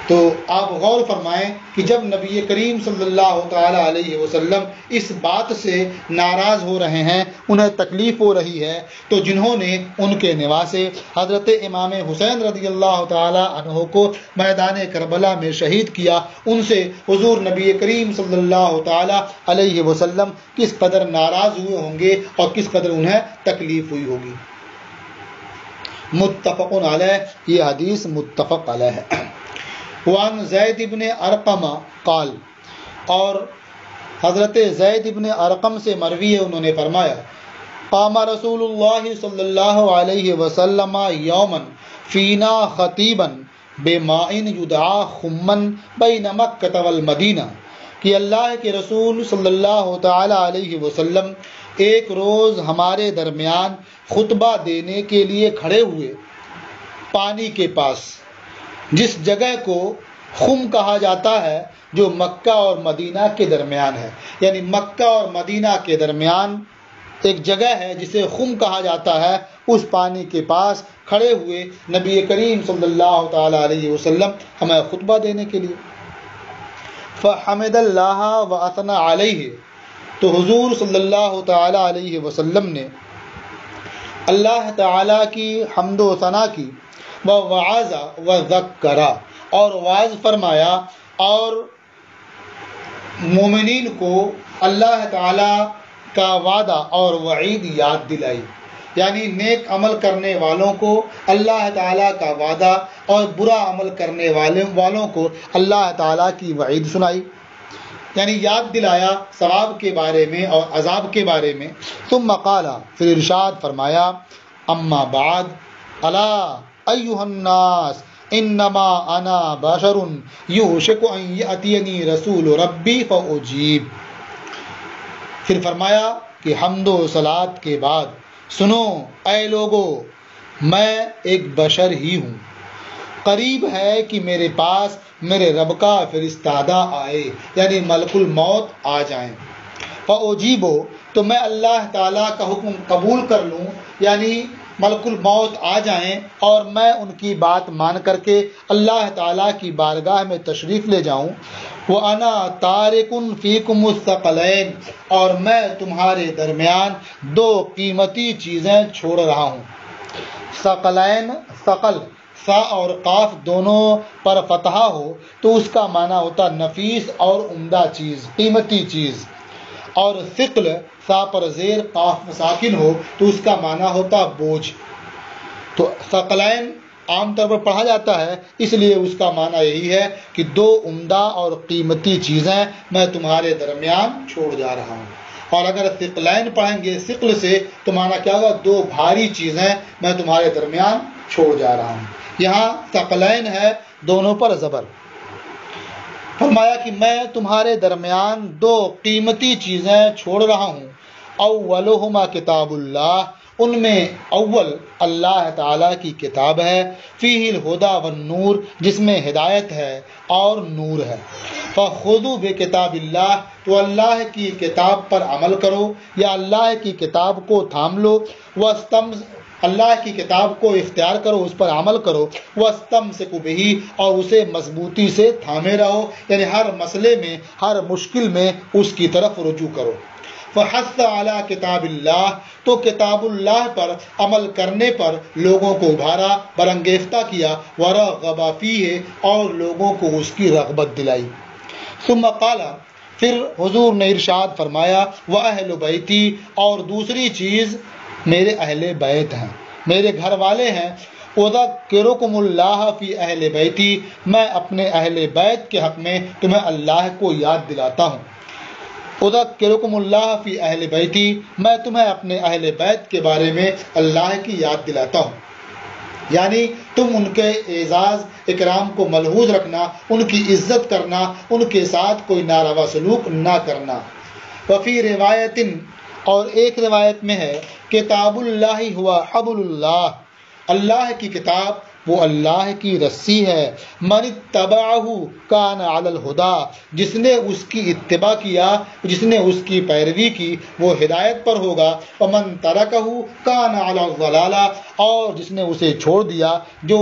تو آپ غور فرمائیں کہ جب نبی کریم صلی اللہ تعالی علیہ وسلم اس بات سے ناراض ہو رہے ہیں، انہیں تکلیف ہو رہی ہے، تو جنہوں نے ان کے نواسے حضرت امام حسین رضی اللہ تعالی عنہ کو میدان کربلا میں شہید کیا، ان سے حضور نبی کریم صلی اللہ تعالی علیہ وسلم کس قدر ناراض ہوئے ہوں گے اور کس قدر انہیں تکلیف ہوئی ہوگی۔ متفق علیہ، یہ حدیث متفق علیہ ہے۔ وعن زید بن ارقم قال، اور حضرت زید بن ارقم سے مروی ہے، انہوں نے فرمایا، قام رسول اللہ صلی اللہ علیہ وسلم یوما فینا خطیبا بماء یدعا خمن بین مکہ والمدینہ، کہ اللہ کے رسول صلی اللہ تعالی علیہ وسلم ایک روز ہمارے درمیان خطبہ دینے کے لیے کھڑے ہوئے پانی کے پاس، جس جگہ کو خم کہا جاتا ہے، جو مکہ اور مدینہ کے درمیان ہے۔ یعنی مکہ اور مدینہ کے درمیان ایک جگہ ہے جسے خم کہا جاتا ہے، اس پانی کے پاس کھڑے ہوئے نبی کریم صلی اللہ تعالی علیہ وسلم ہمیں خطبہ دینے کے لیے۔ فحمد اللہ واثنى علیہ، تو حضور صلی اللہ تعالی علیہ وسلم نے اللہ تعالیٰ کی حمد و ثنا کی، ووعظ وذکر، اور واعظ فرمایا اور مومنین کو اللہ تعالیٰ کا وعدہ اور وعید یاد دلائی، یعنی نیک عمل کرنے والوں کو اللہ تعالیٰ کا وعدہ اور برا عمل کرنے والوں کو اللہ تعالیٰ کی وعید سنائی، یعنی یاد دلایا ثواب کے بارے میں اور عذاب کے بارے میں۔ ثم قال، پھر ارشاد فرمایا، اما بعد الا ایھا الناس انما انا بشر یوشک ان یاتینی رسول ربی فاجیب۔ پھر فرمایا کہ حمد و صلات کے بعد سنو اے لوگو، میں ایک بشر ہی ہوں، قریب ہے کہ میرے پاس میرے رب کا فرستادہ آئے، یعنی ملک الموت آ جائیں، فاجیبو، تو میں اللہ تعالیٰ کا حکم قبول کر لوں، یعنی ملک الموت آ جائیں اور میں ان کی بات مان کر کے اللہ تعالیٰ کی بارگاہ میں تشریف لے جاؤں۔ وَأَنَا تَارِكٌ فِيكُمُ الثَّقَلَيْنِ، اور میں تمہارے درمیان دو قیمتی چیزیں چھوڑ رہا ہوں۔ ثقلین، ثقل، سا اور قاف دونوں پر فتحہ ہو تو اس کا معنی ہوتا نفیس اور عمدہ چیز، قیمتی چیز، اور ثقل سا پر زیر قاف ساکن ہو تو اس کا معنی ہوتا بوجھ۔ تو ثقلین عام طور پر پڑھا جاتا ہے، اس لیے اس کا معنی یہی ہے کہ دو عمدہ اور قیمتی چیزیں میں تمہارے درمیان چھوڑ جا رہا ہوں۔ اور اگر ثقلین پڑھیں گے ثقل سے تو معنی کیا ہوگا؟ دو بھاری چیزیں میں تمہارے درمیان چھوڑ جا رہا ہوں۔ یہاں ثقلین ہے، دونوں پر زبر۔ فرمایا کہ میں تمہارے درمیان دو قیمتی چیزیں چھوڑ رہا ہوں، اولہما کتاب اللہ، ان میں اول اللہ تعالیٰ کی کتاب ہے، فیہ الہدی والنور، جس میں ہدایت ہے اور نور ہے۔ فخذوا بکتاب اللہ، تو اللہ کی کتاب پر عمل کرو یا اللہ کی کتاب کو تھام لو، اللہ کی کتاب کو اختیار کرو، اس پر عمل کرو، وَاسْتَمْسِكُوا بِهِ، اور اسے مضبوطی سے تھامے رہو، یعنی ہر مسئلے میں ہر مشکل میں اس کی طرف رجوع کرو۔ فحث علی کتاب اللہ، تو کتاب اللہ پر عمل کرنے پر لوگوں کو ابھارا، برانگیختہ کیا، ورغب فیہ، اور لوگوں کو اس کی رغبت دلائی۔ ثم قال، پھر حضور نے ارشاد فرمایا، وَأَهْلُ بَيْتِي، اور دوسری چیز میرے اہل بیت ہیں، میرے گھر والے ہیں۔ اذکرکم اللہ فی اہل بیتی، میں اپنے اہل بیت کے حق میں تمہیں اللہ کو یاد دلاتا ہوں۔ اذکرکم اللہ فی اہل بیتی، میں تمہیں اپنے اہل بیت کے بارے میں اللہ کی یاد دلاتا ہوں، یعنی تم ان کے اعزاز اکرام کو ملحوظ رکھنا، ان کی عزت کرنا، ان کے ساتھ کوئی ناروا سلوک نہ کرنا۔ وفی روایت، اور ایک روایت میں ہے، کتاب اللہ ہوا حبل اللہ، اللہ کی کتاب وہ اللہ کی رسی ہے، من اتبعہ کان علی الہدی، جس نے اس کی اتباع کیا، جس نے اس کی پیروی کی وہ ہدایت پر ہوگا، ومن ترکہ کان علی الضلالہ، اور جس نے اسے چھوڑ دیا، جو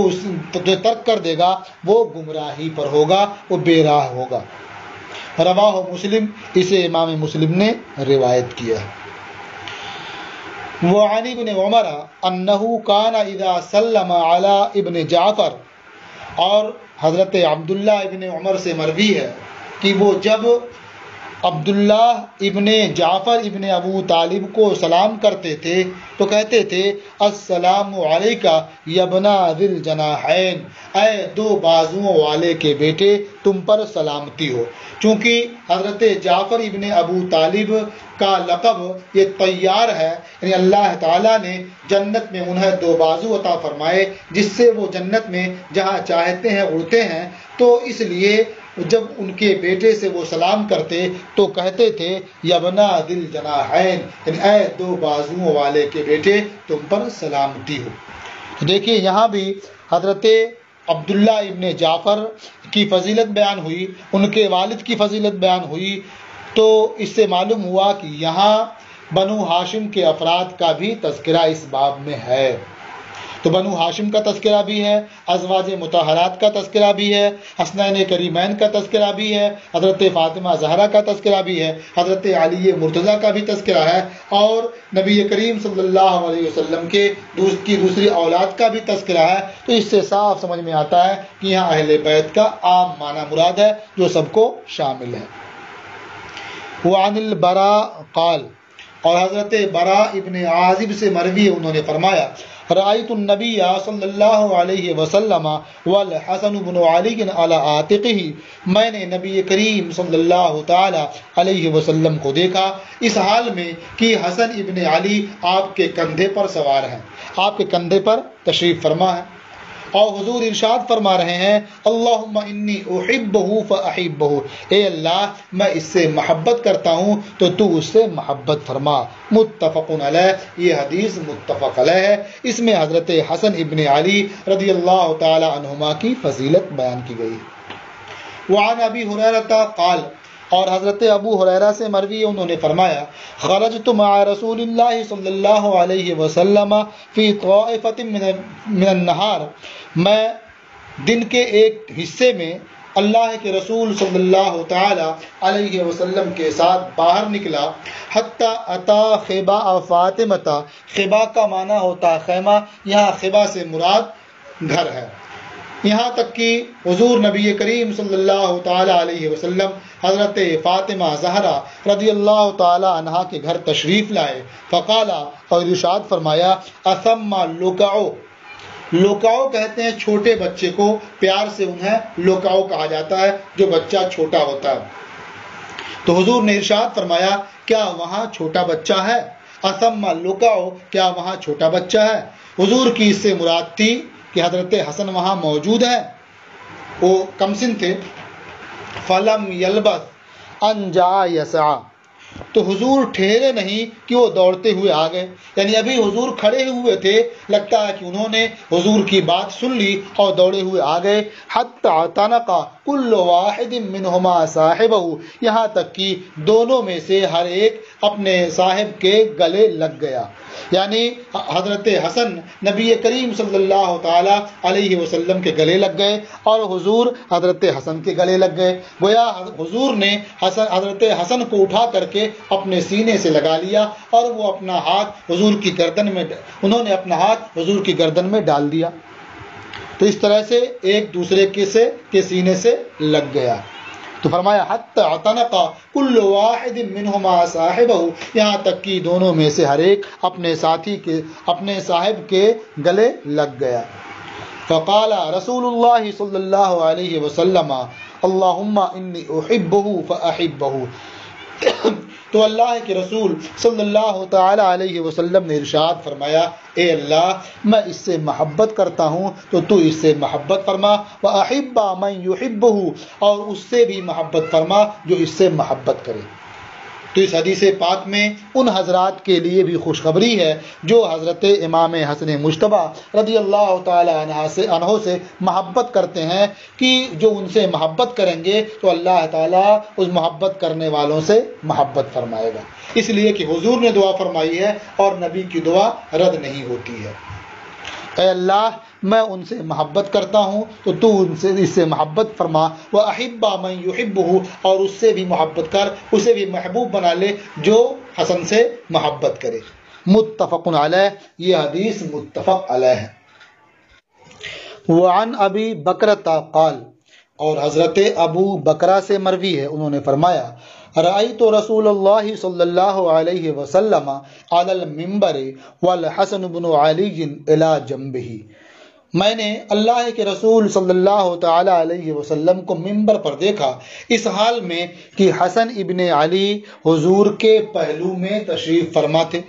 ترک کر دے گا وہ گمراہی پر ہوگا، وہ بے راہ ہوگا۔ رواہ مسلم، اسے امام مسلم نے روایت کیا۔ وعن ابن عمر انہ کان اذا سلم علی ابن جعفر، اور حضرت عبداللہ ابن عمر سے مروی ہے کہ وہ جب عبداللہ ابن جعفر ابن ابو طالب کو سلام کرتے تھے تو کہتے تھے، السلام علیکہ یا ابن ذی الجناحین، اے دو بازوؤں والے کے بیٹے تم پر سلامتی ہو۔ چونکہ حضرت جعفر ابن ابو طالب کا لقب یہ طیار ہے، یعنی اللہ تعالیٰ نے جنت میں انہیں دو بازو عطا فرمائے جس سے وہ جنت میں جہاں چاہتے ہیں اڑتے ہیں، تو اس لیے جب ان کے بیٹے سے وہ سلام کرتے تو کہتے تھے، یبنا ذی الجناحین، یعنی اے دو بازوؤں والے کے بیٹے تم پر سلامتی ہو۔ دیکھیے یہاں بھی حضرت عبداللہ ابن جعفر کی فضیلت بیان ہوئی، ان کے والد کی فضیلت بیان ہوئی، تو اس سے معلوم ہوا کہ یہاں بنو ہاشم کے افراد کا بھی تذکرہ اس باب میں ہے۔ تو تو بنو ہاشم کا تذکرہ بھی ہے، ازواج مطہرات کا تذکرہ بھی ہے، حسنین کریمین کا تذکرہ بھی ہے، حضرت فاطمہ زہرا کا تذکرہ بھی ہے، حضرت علی مرتضیٰ کا بھی تذکرہ ہے، اور نبی کریم صلی اللہ علیہ وسلم کے دوسری اولاد کا بھی تذکرہ ہے۔ تو اس سے صاف سمجھ میں آتا ہے کہ یہاں اہل بیت کا عام معنی مراد ہے جو سب کو شامل ہے۔ وعن البراء قال، اور حضرت براء ابن عازب سے مروی ہے، انہوں نے فرمایا رأیت النبی صلی اللہ علیہ وسلم والحسن بن علی علی عاتقہ، میں نے نبی کریم صلی اللہ تعالی علیہ وسلم کو دیکھا اس حال میں کہ حسن ابن علی آپ کے کندھے پر سوار ہیں، آپ کے کندھے پر تشریف فرما ہے، اور حضور ارشاد فرما رہے ہیں اللہم انی احبہ فاحبہ، اے اللہ میں اس سے محبت کرتا ہوں تو تو اس سے محبت فرما۔ متفق علیہ، یہ حدیث متفق علیہ ہے، اس میں حضرت حسن ابن علی رضی اللہ تعالی عنہما کی فضیلت بیان کی گئی۔ وعن ابی ہریرہ قال، اور حضرت ابو ہریرہ سے مروی انہوں نے فرمایا خرجت مع رسول اللہ صلی اللہ علیہ وسلم فی طائفۃ من النہار، میں دن کے ایک حصے میں اللہ کے رسول صلی اللہ تعالی علیہ وسلم کے ساتھ باہر نکلا، حتی اتا خبا فاطمہ، خبا کا معنی ہوتا ہے خیمہ، یہاں خبا سے مراد گھر ہے، یہاں تک کہ حضور نبی کریم صلی اللہ تعالی علیہ وسلم حضرت فاطمہ زہرا رضی اللہ تعالی عنہا کے گھر تشریف لائے، فقالا، اور ارشاد فرمایا اثم لوکعو، لوکعو کہتے ہیں چھوٹے بچے کو، پیار سے انہیں لوکعو کہا جاتا ہے جو بچہ چھوٹا ہوتا ہے۔ تو حضور نے ارشاد فرمایا کیا وہاں چھوٹا بچہ ہے؟ اثم لوکعو، کیا وہاں چھوٹا بچہ ہے؟ حضور کی اس سے مراد تھی کہ حضرت حسن وہاں موجود ہے، وہ کم سن تھے، فلم یلبث ان جاء یسعى، تو حضور ٹھہرے نہیں کہ وہ دوڑتے ہوئے آ گئے، یعنی ابھی حضور کھڑے ہوئے تھے، لگتا ہے کہ انہوں نے حضور کی بات سن لی اور دوڑے ہوئے آ گئے، حتی اعتنق کل واحد منہما صاحبہ، یہاں تک کہ دونوں میں سے ہر ایک اپنے صاحب کے گلے لگ گیا، یعنی حضرت حسن نبی کریم صلی اللہ تعالی علیہ وسلم کے گلے لگ گئے اور حضور حضرت حسن کے گلے لگ گئے، گویا حضور نے حضرت حسن کو اٹھا کر کے اپنے سینے سے لگا لیا اور وہ اپنا ہاتھ حضور کی گردن میں، انہوں نے اپنا ہاتھ حضور کی گردن میں ڈال دیا، تو اس طرح سے ایک دوسرے کے سینے سے لگ گیا۔ تو فرمایا حتی اعتنق کل واحد منہما صاحبہ، یہاں تک کہ دونوں میں سے ہر ایک اپنے ساتھی کے، اپنے صاحب کے گلے لگ گیا۔ فقال رسول اللہ صلی اللہ علیہ وسلم اللہم انی احبہ فاحبہ، تو اللہ کے رسول صلی اللہ تعالی علیہ وسلم نے ارشاد فرمایا اے اللہ میں اس سے محبت کرتا ہوں تو تو اس سے محبت فرما، وَأَحِبَّ مَن يُحِبُّهُ، اور اس سے بھی محبت فرما جو اس سے محبت کرے۔ تو اس حدیث پاک میں ان حضرات کے لیے بھی خوشخبری ہے جو حضرت امام حسن مجتبیٰ رضی اللہ تعالی عنہ سے محبت کرتے ہیں، کہ جو ان سے محبت کریں گے تو اللہ تعالیٰ اس محبت کرنے والوں سے محبت فرمائے گا، اس لیے کہ حضور نے دعا فرمائی ہے اور نبی کی دعا رد نہیں ہوتی ہے۔ اے اللہ میں ان سے محبت کرتا ہوں تو تو ان سے اس سے محبت فرما، وَأَحِبَّ مَن يُحِبُّهُ، اور اس سے بھی محبت کر، اسے بھی محبوب بنا لے جو حسن سے محبت کرے۔ متفق علیہ، یہ حدیث متفق علیہ ہے۔ وعن ابی بکرۃ قال، اور حضرت ابو بکرہ سے مروی ہے، انہوں نے فرمایا رأیت رسول اللہ صلی اللہ علیہ وسلم علی المنبر والحسن بن علی الی جنبہ، میں نے اللہ کے رسول صلی اللہ تعالی علیہ وسلم کو منبر پر دیکھا اس حال میں کہ حسن ابن علی حضور کے پہلو میں تشریف فرما تھے،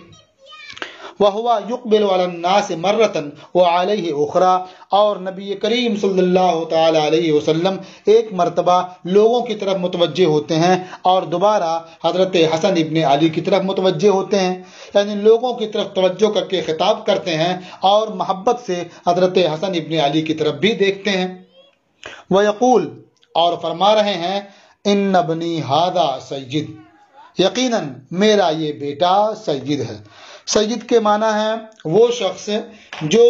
وَهُوَ يُقْبِلُ عَلَى النَّاسِ مَرَّةً وَعَلَيْهِ أُخْرَى، اور نبی کریم صلی اللہ تعالی علیہ وسلم ایک مرتبہ لوگوں کی طرف متوجہ ہوتے ہیں اور دوبارہ حضرت حسن ابن علی کی طرف متوجہ ہوتے ہیں، یعنی لوگوں کی طرف توجہ کر کے خطاب کرتے ہیں اور محبت سے حضرت حسن ابن علی کی طرف بھی دیکھتے ہیں۔ وَيَقُول، اور فرما رہے ہیں إِنَّ ابْنِي هَذَا سَيِّد، یقیناً میرا یہ بیٹا سید ہے، سید کے معنی ہے وہ شخص جو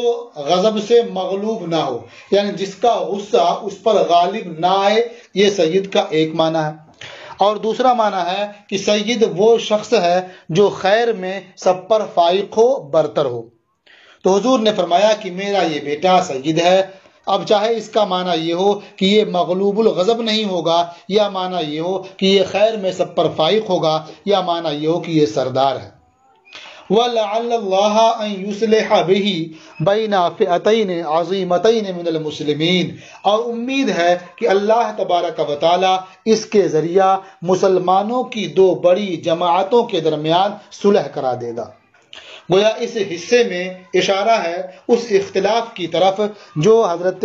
غضب سے مغلوب نہ ہو، یعنی جس کا غصہ اس پر غالب نہ آئے، یہ سید کا ایک معنی ہے۔ اور دوسرا معنی ہے کہ سید وہ شخص ہے جو خیر میں سب پر فائق ہو، برتر ہو۔ تو حضور نے فرمایا کہ میرا یہ بیٹا سید ہے۔ اب چاہے اس کا معنی یہ ہو کہ یہ مغلوب الغضب نہیں ہوگا، یا معنی یہ ہو کہ یہ خیر میں سب پر فائق ہوگا، یا معنی یہ ہو کہ یہ سردار ہے۔ وَلَعَلَّ اللَّهَ أَن يُصْلِحَ بِهِ بَيْنَ فِئَتَيْنِ عَظِيمَتَيْنِ مِنَ الْمُسْلِمِينَ، اور امید ہے کہ اللہ تبارک و تعالی اس کے ذریعہ مسلمانوں کی دو بڑی جماعتوں کے درمیان صلح کرا دے گا۔ گویا اس حصے میں اشارہ ہے اس اختلاف کی طرف جو حضرت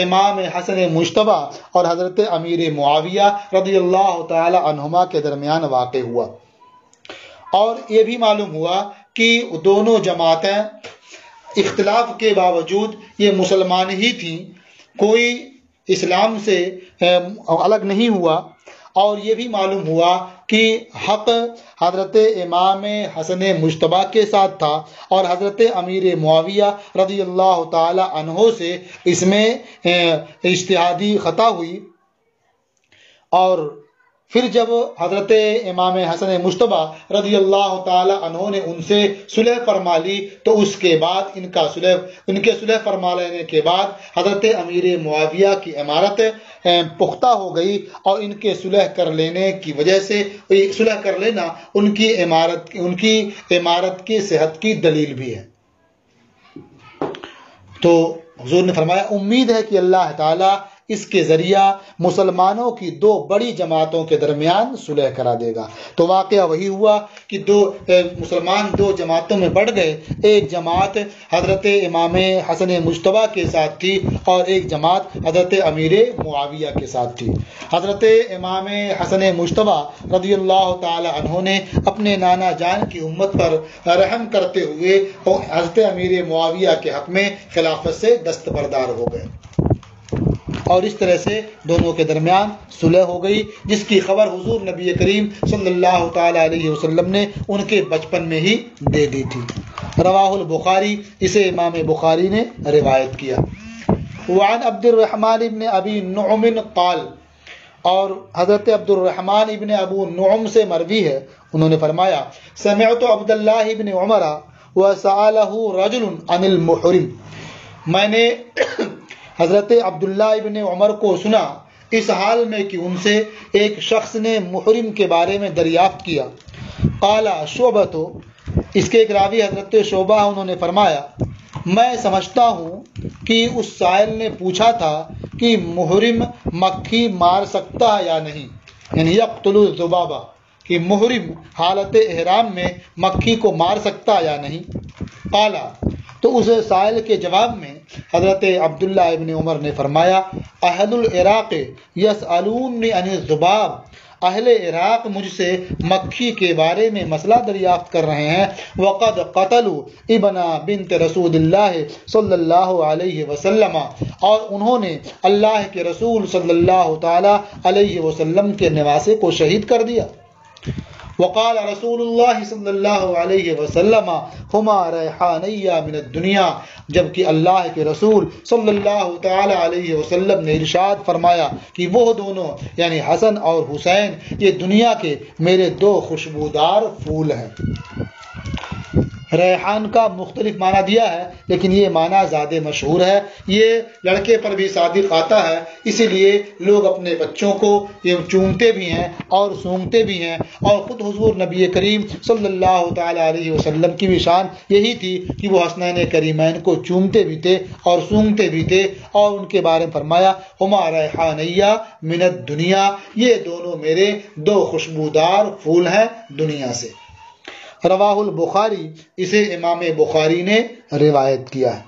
امام حسن مجتبی اور حضرت امیر معاویہ رضی اللہ تعالی عنہما کے درمیان واقع ہوا۔ اور یہ بھی معلوم ہوا کہ دونوں جماعتیں اختلاف کے باوجود یہ مسلمان ہی تھیں، کوئی اسلام سے الگ نہیں ہوا۔ اور یہ بھی معلوم ہوا کہ حق حضرت امام حسن مجتبی کے ساتھ تھا، اور حضرت امیر معاویہ رضی اللہ تعالی عنہ سے اس میں اجتہادی خطا ہوئی۔ اور پھر جب حضرت امام حسن مجتبی رضی اللہ تعالی عنہ نے ان سے صلح فرما لی، تو اس کے بعد ان کے صلح فرما لینے کے بعد حضرت امیر معاویہ کی امارت پختہ ہو گئی، اور ان کے صلح کر لینے کی وجہ سے صلح کر لینا ان کی امارت کی صحت کی دلیل بھی ہے۔ تو حضور نے فرمایا امید ہے کہ اللہ تعالیٰ اس کے ذریعہ مسلمانوں کی دو بڑی جماعتوں کے درمیان صلح کرا دے گا۔ تو واقعہ وہی ہوا کہ مسلمان دو جماعتوں میں بڑھ گئے۔ ایک جماعت حضرت امام حسن مجتبی کے ساتھ تھی، اور ایک جماعت حضرت امیر معاویہ کے ساتھ تھی۔ حضرت امام حسن مجتبی رضی اللہ تعالی عنہ نے اپنے نانا جان کی امت پر رحم کرتے ہوئے حضرت امیر معاویہ کے حق میں خلافت سے دستبردار ہو گئے، اور اس طرح سے دونوں کے درمیان صلح ہو گئی، جس کی خبر حضور نبی کریم صلی اللہ تعالی علیہ وسلم نے ان کے بچپن میں ہی دے دی تھی۔ رواہ البخاری، اسے امام بخاری نے روایت کیا۔ وعن عبد الرحمن ابن ابی نعم قال، اور حضرت عبد الرحمن ابن ابو نعم سے مروی ہے، انہوں نے فرمایا سمعت عبد اللہ ابن عمر وسألہ رجل عن المحرم، میں نے حضرت عبداللہ ابن عمر کو سنا اس حال میں کہ ان سے ایک شخص نے محرم کے بارے میں دریافت کیا۔ قال شعبۃ، اس کے ایک راوی حضرت شعبہ، انہوں نے فرمایا میں سمجھتا ہوں کہ اس سائل نے پوچھا تھا کہ محرم مکھی مار سکتا ہے یا نہیں، یعنی یقتل الذبابہ، کہ محرم حالت احرام میں مکھی کو مار سکتا یا نہیں۔ قال، تو اس سائل کے جواب میں حضرت عبداللہ ابن عمر نے فرمایا اہل العراق یسألونی عن الذباب، اہل عراق مجھ سے مکھی کے بارے میں مسئلہ دریافت کر رہے ہیں۔ وقد قتلوا ابن بنت رسول اللہ صلی اللہ علیہ وسلم، اور انہوں نے اللہ کے رسول صلی اللہ تعالی علیہ وسلم کے نواسے کو شہید کر دیا۔ وقال رسول اللہ صلی اللہ علیہ وسلم ہما ریحانیہ من الدنیا، جبکہ اللہ کے رسول صلی اللہ تعالی علیہ وسلم نے ارشاد فرمایا کہ وہ دونوں یعنی حسن اور حسین یہ دنیا کے میرے دو خوشبودار پھول ہیں۔ ریحان کا مختلف معنی دیا ہے، لیکن یہ معنی زیادہ مشہور ہے، یہ لڑکے پر بھی صادق آتا ہے، اسی لیے لوگ اپنے بچوں کو یہ چومتے بھی ہیں اور سونگتے بھی ہیں، اور خود حضور نبی کریم صلی اللہ تعالی علیہ وسلم کی بھی شان یہی تھی کہ وہ حسنین کریمین کو چومتے بھی تھے اور سونگتے بھی تھے، اور ان کے بارے میں فرمایا ہما ریحانیہ من الدنیا، یہ دونوں میرے دو خوشبودار پھول ہیں دنیا سے۔ رواہ البخاری، اسے امام بخاری نے روایت کیا ہے۔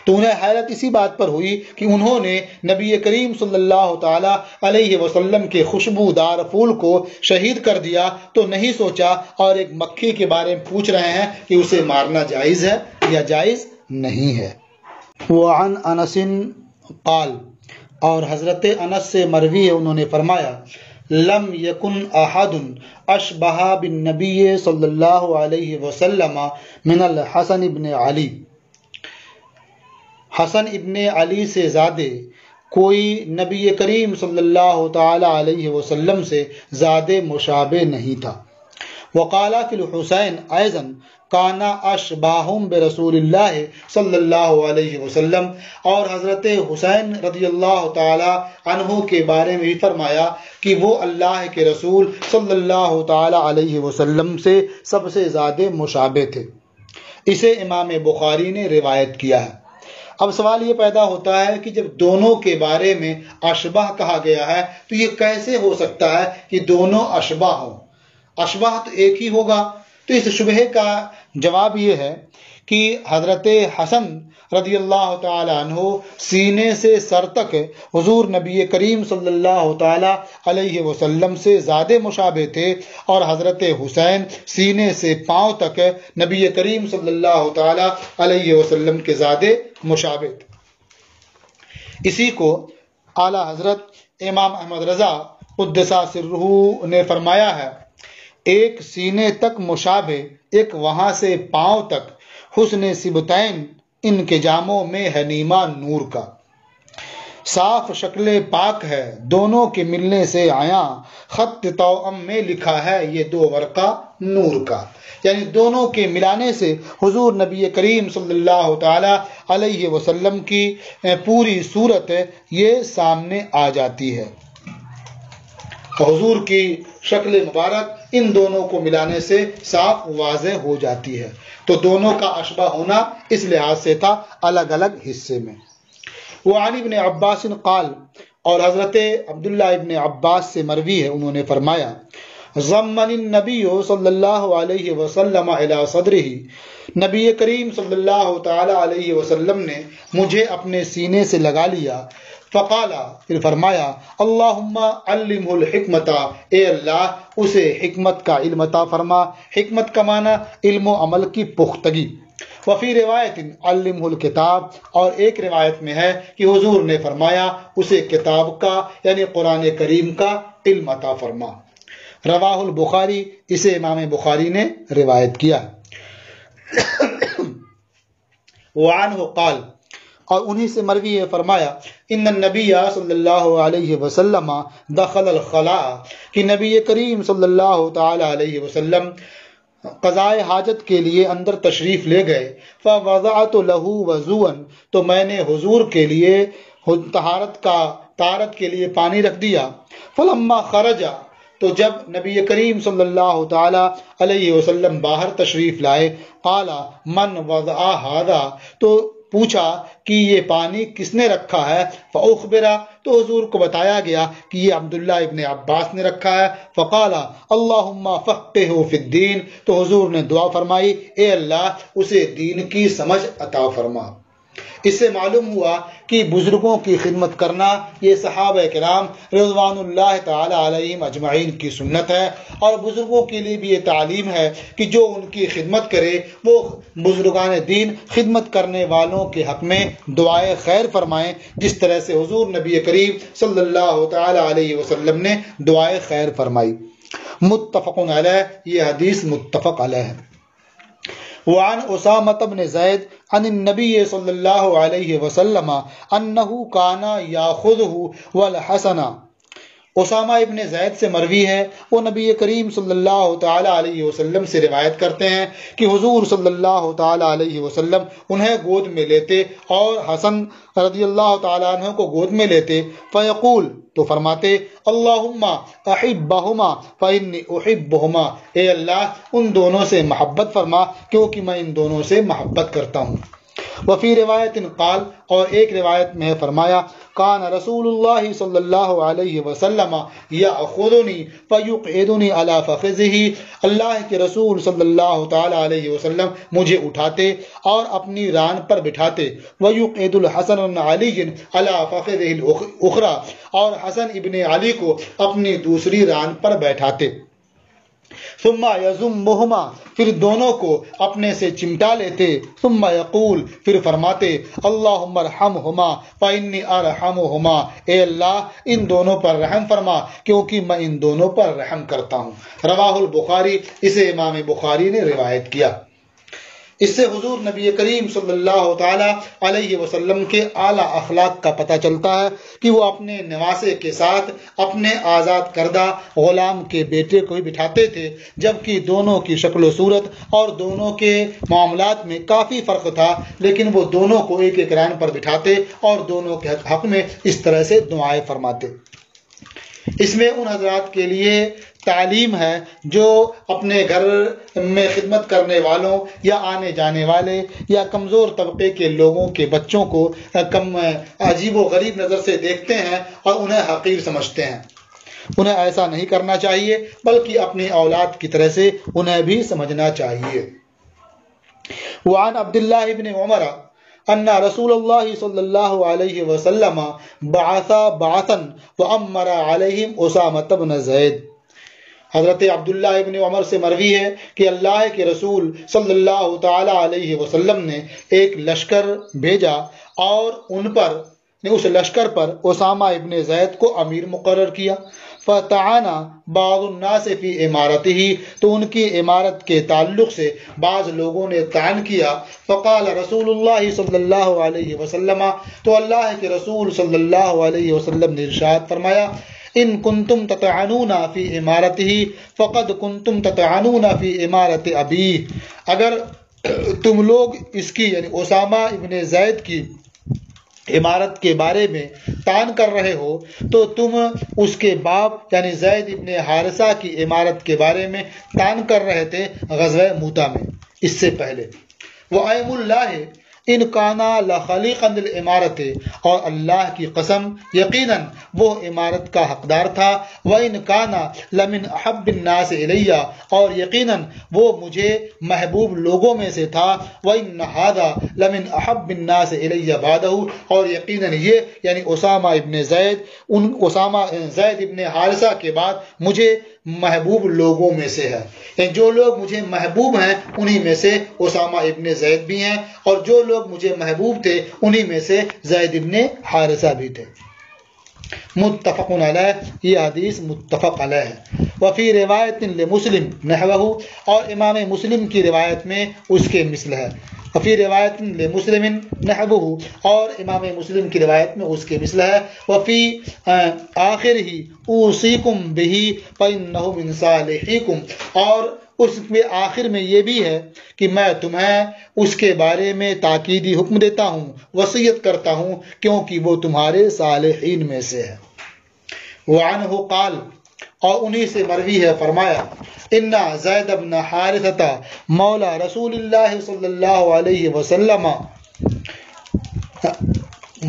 تو انہیں حیرت اسی بات پر ہوئی کہ انہوں نے نبی کریم صلی اللہ تعالی علیہ وسلم کے خوشبودار پھول کو شہید کر دیا تو نہیں سوچا، اور ایک مکھی کے بارے میں پوچھ رہے ہیں کہ اسے مارنا جائز ہے یا جائز نہیں ہے۔ وعن انس قال، اور حضرت انس سے مروی ہے، انہوں نے فرمایا لم یکن احد اشبہ بالنبی صلی اللہ علیہ وسلم من الحسن ابن علی، حسن ابن علی سے زیادہ کوئی نبی کریم صلی اللہ تعالی علیہ وسلم سے زیادہ مشابہ نہیں تھا۔ وقال فی الحسین ایضا کان اشباہم برسول اللہ صلی اللہ علیہ وسلم، اور حضرت حسین رضی اللہ تعالی عنہ کے بارے میں بھی فرمایا کہ وہ اللہ کے رسول صلی اللہ تعالی علیہ وسلم سے سب سے زیادہ مشابہ تھے۔ اسے امام بخاری نے روایت کیا ہے۔ اب سوال یہ پیدا ہوتا ہے کہ جب دونوں کے بارے میں اشباہ کہا گیا ہے تو یہ کیسے ہو سکتا ہے کہ دونوں اشباہ ہوں؟ اشباہ تو ایک ہی ہوگا۔ تو اس شبہے کا جواب یہ ہے کہ حضرت حسن رضی اللہ تعالی عنہ سینے سے سر تک حضور نبی کریم صلی اللہ تعالی علیہ وسلم سے زیادہ مشابہ تھے، اور حضرت حسین سینے سے پاؤں تک نبی کریم صلی اللہ تعالی علیہ وسلم کے زیادہ مشابہ تھے۔ اسی کو اعلی حضرت امام احمد رضا قدس سرہ نے فرمایا ہے، ایک سینے تک مشابہ، ایک وہاں سے پاؤں تک، حسن سبتین ان کے جاموں میں ہے نیما نور کا، صاف شکل پاک ہے دونوں کے ملنے سے عیاں، خط توأم میں لکھا ہے یہ دو ورقہ نور کا۔ یعنی دونوں کے ملانے سے حضور نبی کریم صلی اللہ تعالی علیہ وسلم کی پوری صورت یہ سامنے آ جاتی ہے۔ حضور کی شکل مبارک ان دونوں کو ملانے سے صاف واضح ہو جاتی ہے۔ تو دونوں کا اشبہ ہونا اس لحاظ سے تھا الگ الگ حصے میں۔ وعن ابن عباس قال، اور حضرت عبداللہ ابن عباس سے مروی ہے، انہوں نے فرمایا، ضمن النبی صلی اللہ علیہ وسلم الی صدرہ، نبی کریم صلی اللہ تعالی علیہ وسلم نے مجھے اپنے سینے سے لگا لیا، فقال، پھر فرمایا، اللہم علمہ الحکمت، اے اللہ اسے حکمت کا علم عطا فرما۔ حکمت کا معنی علم و عمل کی پختگی۔ وفی روایت علمہ الکتاب، اور ایک روایت میں ہے کہ حضور نے فرمایا اسے کتاب کا یعنی قرآن کریم کا علم عطا فرما۔ رواہ البخاری، اسے امام بخاری نے روایت کیا۔ وعنہ قال، اور انہی سے مروی ہے، فرمایا، ان النبی صلی اللہ علیہ وسلم دخل الخلاء، کہ نبی کریم صلی اللہ تعالی علیہ وسلم قضائے حاجت کے لیے اندر تشریف لے گئے، فوضعت له وضوءا، تو میں نے حضور کے لیے طہارت کے لیے پانی رکھ دیا۔ فلما خرج، تو جب نبی کریم صلی اللہ تعالی علیہ وسلم باہر تشریف لائے، قال من وضع هذا، تو پوچھا کہ یہ پانی کس نے رکھا ہے؟ فاخبرا، تو حضور کو بتایا گیا کہ یہ عبداللہ ابن عباس نے رکھا ہے۔ فقال اللہم فقہہ فی الدین، تو حضور نے دعا فرمائی، اے اللہ اسے دین کی سمجھ عطا فرما۔ اس سے معلوم ہوا کہ بزرگوں کی خدمت کرنا یہ صحابہ کرام رضوان اللہ تعالی علیہم اجمعین کی سنت ہے، اور بزرگوں کے لیے بھی یہ تعلیم ہے کہ جو ان کی خدمت کرے وہ بزرگان دین خدمت کرنے والوں کے حق میں دعائے خیر فرمائیں، جس طرح سے حضور نبی کریم صلی اللہ تعالی علیہ وسلم نے دعائے خیر فرمائی۔ متفق علیہ، یہ حدیث متفق علیہ ہے۔ وعن اسامة بن زید عن النبی صلی اللہ علیہ وسلم انہ کان یاخذہ والحسن، اسامہ ابن زید سے مروی ہے، وہ نبی کریم صلی اللہ تعالی علیہ وسلم سے روایت کرتے ہیں کہ حضور صلی اللہ تعالی علیہ وسلم انہیں گود میں لیتے اور حسن رضی اللہ تعالیٰ عنہ کو گود میں لیتے، فیقول، تو فرماتے، اللہم احبہما فانی احبہما، اے اللہ ان دونوں سے محبت فرما کیونکہ میں ان دونوں سے محبت کرتا ہوں۔ وفی روایت قال، اور ایک روایت میں فرمایا، کان رسول اللہ صلی اللہ علیہ وسلم یاخذنی فیقعدنی علی فخذہ، اللہ کے رسول صلی اللہ تعالی علیہ وسلم مجھے اٹھاتے اور اپنی ران پر بٹھاتے، ویقعد الحسن بن علی علی فخذہ الاخری، اور حسن ابن علی کو اپنی دوسری ران پر بیٹھاتے۔ ثم یضمہما پھر دونوں کو اپنے سے چمٹا لیتے، ثم یقول پھر فرماتے اللہم ارحمہما فانی ارحمہما، اے اللہ ان دونوں پر رحم فرما کیونکہ میں ان دونوں پر رحم کرتا ہوں۔ رواہ البخاری، اسے امام بخاری نے روایت کیا۔ اس سے حضور نبی کریم صلی اللہ تعالی علیہ وسلم کے اعلیٰ اخلاق کا پتہ چلتا ہے کہ وہ اپنے نواسے کے ساتھ اپنے آزاد کردہ غلام کے بیٹے کو ہی بٹھاتے تھے، جبکہ دونوں کی شکل و صورت اور دونوں کے معاملات میں کافی فرق تھا، لیکن وہ دونوں کو ایک ایک ران پر بٹھاتے اور دونوں کے حق میں اس طرح سے دعائیں فرماتے۔ اس میں ان حضرات کے لیے تعلیم ہے جو اپنے گھر میں خدمت کرنے والوں یا آنے جانے والے یا کمزور طبقے کے لوگوں کے بچوں کو کم عجیب و غریب نظر سے دیکھتے ہیں اور انہیں حقیر سمجھتے ہیں۔ انہیں ایسا نہیں کرنا چاہیے، بلکہ اپنی اولاد کی طرح سے انہیں بھی سمجھنا چاہیے۔ وعن عبداللہ ابن عمر ان رسول اللہ صلی اللہ علیہ وسلم بعث بعثا وامر علیہم اسامۃ بن زید۔ حضرت عبداللہ ابن عمر سے مروی ہے کہ اللہ کے رسول صلی اللہ تعالی علیہ وسلم نے ایک لشکر بھیجا اور اس لشکر پر اسامہ ابن زید کو امیر مقرر کیا۔ فَتَعَانَ بَعْضُ النَّاسِ فِي عِمَارَتِهِ، تو ان کی عمارت کے تعلق سے بعض لوگوں نے طعن کیا۔ فقال رسول اللہ صلی اللہ علیہ وسلم، تو اللہ کے رسول صلی اللہ علیہ وسلم نے ارشاد فرمایا ان کنتم تطعنون فی عمارتہ فقد کنتم تطعنون فی عمارت ابیہ، اگر تم لوگ اس کی یعنی اسامہ ابن زید کی عمارت کے بارے میں طعن کر رہے ہو تو تم اس کے باپ یعنی زید ابن حارثہ کی عمارت کے بارے میں طعن کر رہے تھے غزوہ موتا میں، اس سے پہلے۔ وَأَيْمُ اللَّهِ ان کانا لخلیقا للعمارت، اور اللہ کی قسم یقیناً وہ عمارت کا حقدار تھا۔ وَإِن كَانَ لَمِنْ أَحَبِّ النَّاسِ إِلَيَّ، اور یقیناً وہ مجھے محبوب لوگوں میں سے تھا۔ وَإِنَّ هَذَا لَمِنْ أَحَبِّ النَّاسِ إِلَيَّ بَعْدَهُ، اور یقیناً یہ یعنی اسامہ زید ابن حارثہ کے بعد مجھے محبوب لوگوں میں سے ہے، یعنی جو لوگ مجھے محبوب ہیں انہی میں سے اسامہ ابن زید بھی ہیں، اور جو لوگ مجھے محبوب تھے انہی میں سے زید ابن حارثہ بھی تھے۔ متفق علیہ، یہ حدیث متفق علیہ ہے۔ وفی روایت لمسلم نحوہ، اور امام مسلم کی روایت میں اس کے مثل ہے۔ وفی روایت لمسلم نحوہ، اور امام مسلم کی روایت میں اس کے مثل ہے۔ وفی آخرہ اوصیکم بہ فانہ من صالحیکم، اور اس کے آخر میں یہ بھی ہے کہ میں تمہیں اس کے بارے میں تاکیدی حکم دیتا ہوں، وصیت کرتا ہوں، کیونکہ وہ تمہارے صالحین میں سے ہے۔ وعنہ قال، اور انہی سے مروی ہے فرمایا ان زید بن حارثہ مولا رسول اللہ صلی اللہ علیہ وسلم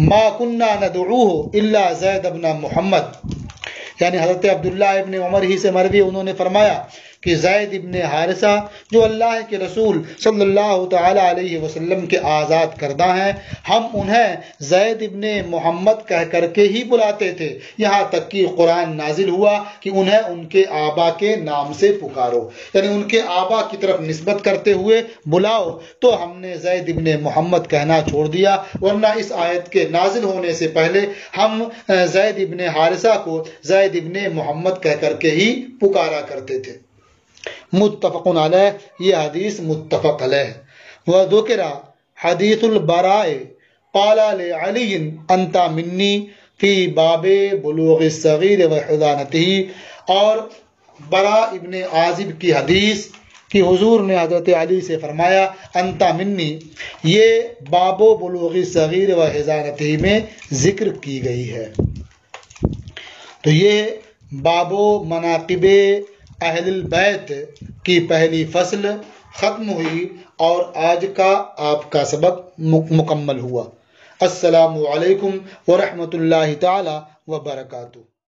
ما كنا ندعوه الا زید بن محمد، یعنی حضرت عبداللہ ابن عمر ہی سے مروی، انہوں نے فرمایا کہ زید ابن حارثہ جو اللہ کے رسول صلی اللہ تعالی علیہ وسلم کے آزاد کردہ ہیں، ہم انہیں زید ابن محمد کہہ کر کے ہی بلاتے تھے، یہاں تک کہ قرآن نازل ہوا کہ انہیں ان کے آبا کے نام سے پکارو، یعنی ان کے آبا کی طرف نسبت کرتے ہوئے بلاؤ، تو ہم نے زید ابن محمد کہنا چھوڑ دیا، ورنہ اس آیت کے نازل ہونے سے پہلے ہم زید ابن حارثہ کو زید ابن محمد کہہ کر کے ہی پکارا کرتے تھے۔ متفق علیہ، یہ حدیث متفق علیہ۔ وذکر حدیث البراء قال لعلی انت منی فی باب بلوغ الصغیر وحضانتہ، اور براء ابن عازب کی حدیث کہ حضور نے حضرت علی سے فرمایا انت منی، یہ باب بلوغ الصغیر وحضانتہ میں ذکر کی گئی ہے۔ تو یہ باب مناقب اہل البیت کی پہلی فصل ختم ہوئی اور آج کا آپ کا سبق مکمل ہوا۔ السلام علیکم ورحمۃ اللہ تعالی وبرکاتہ۔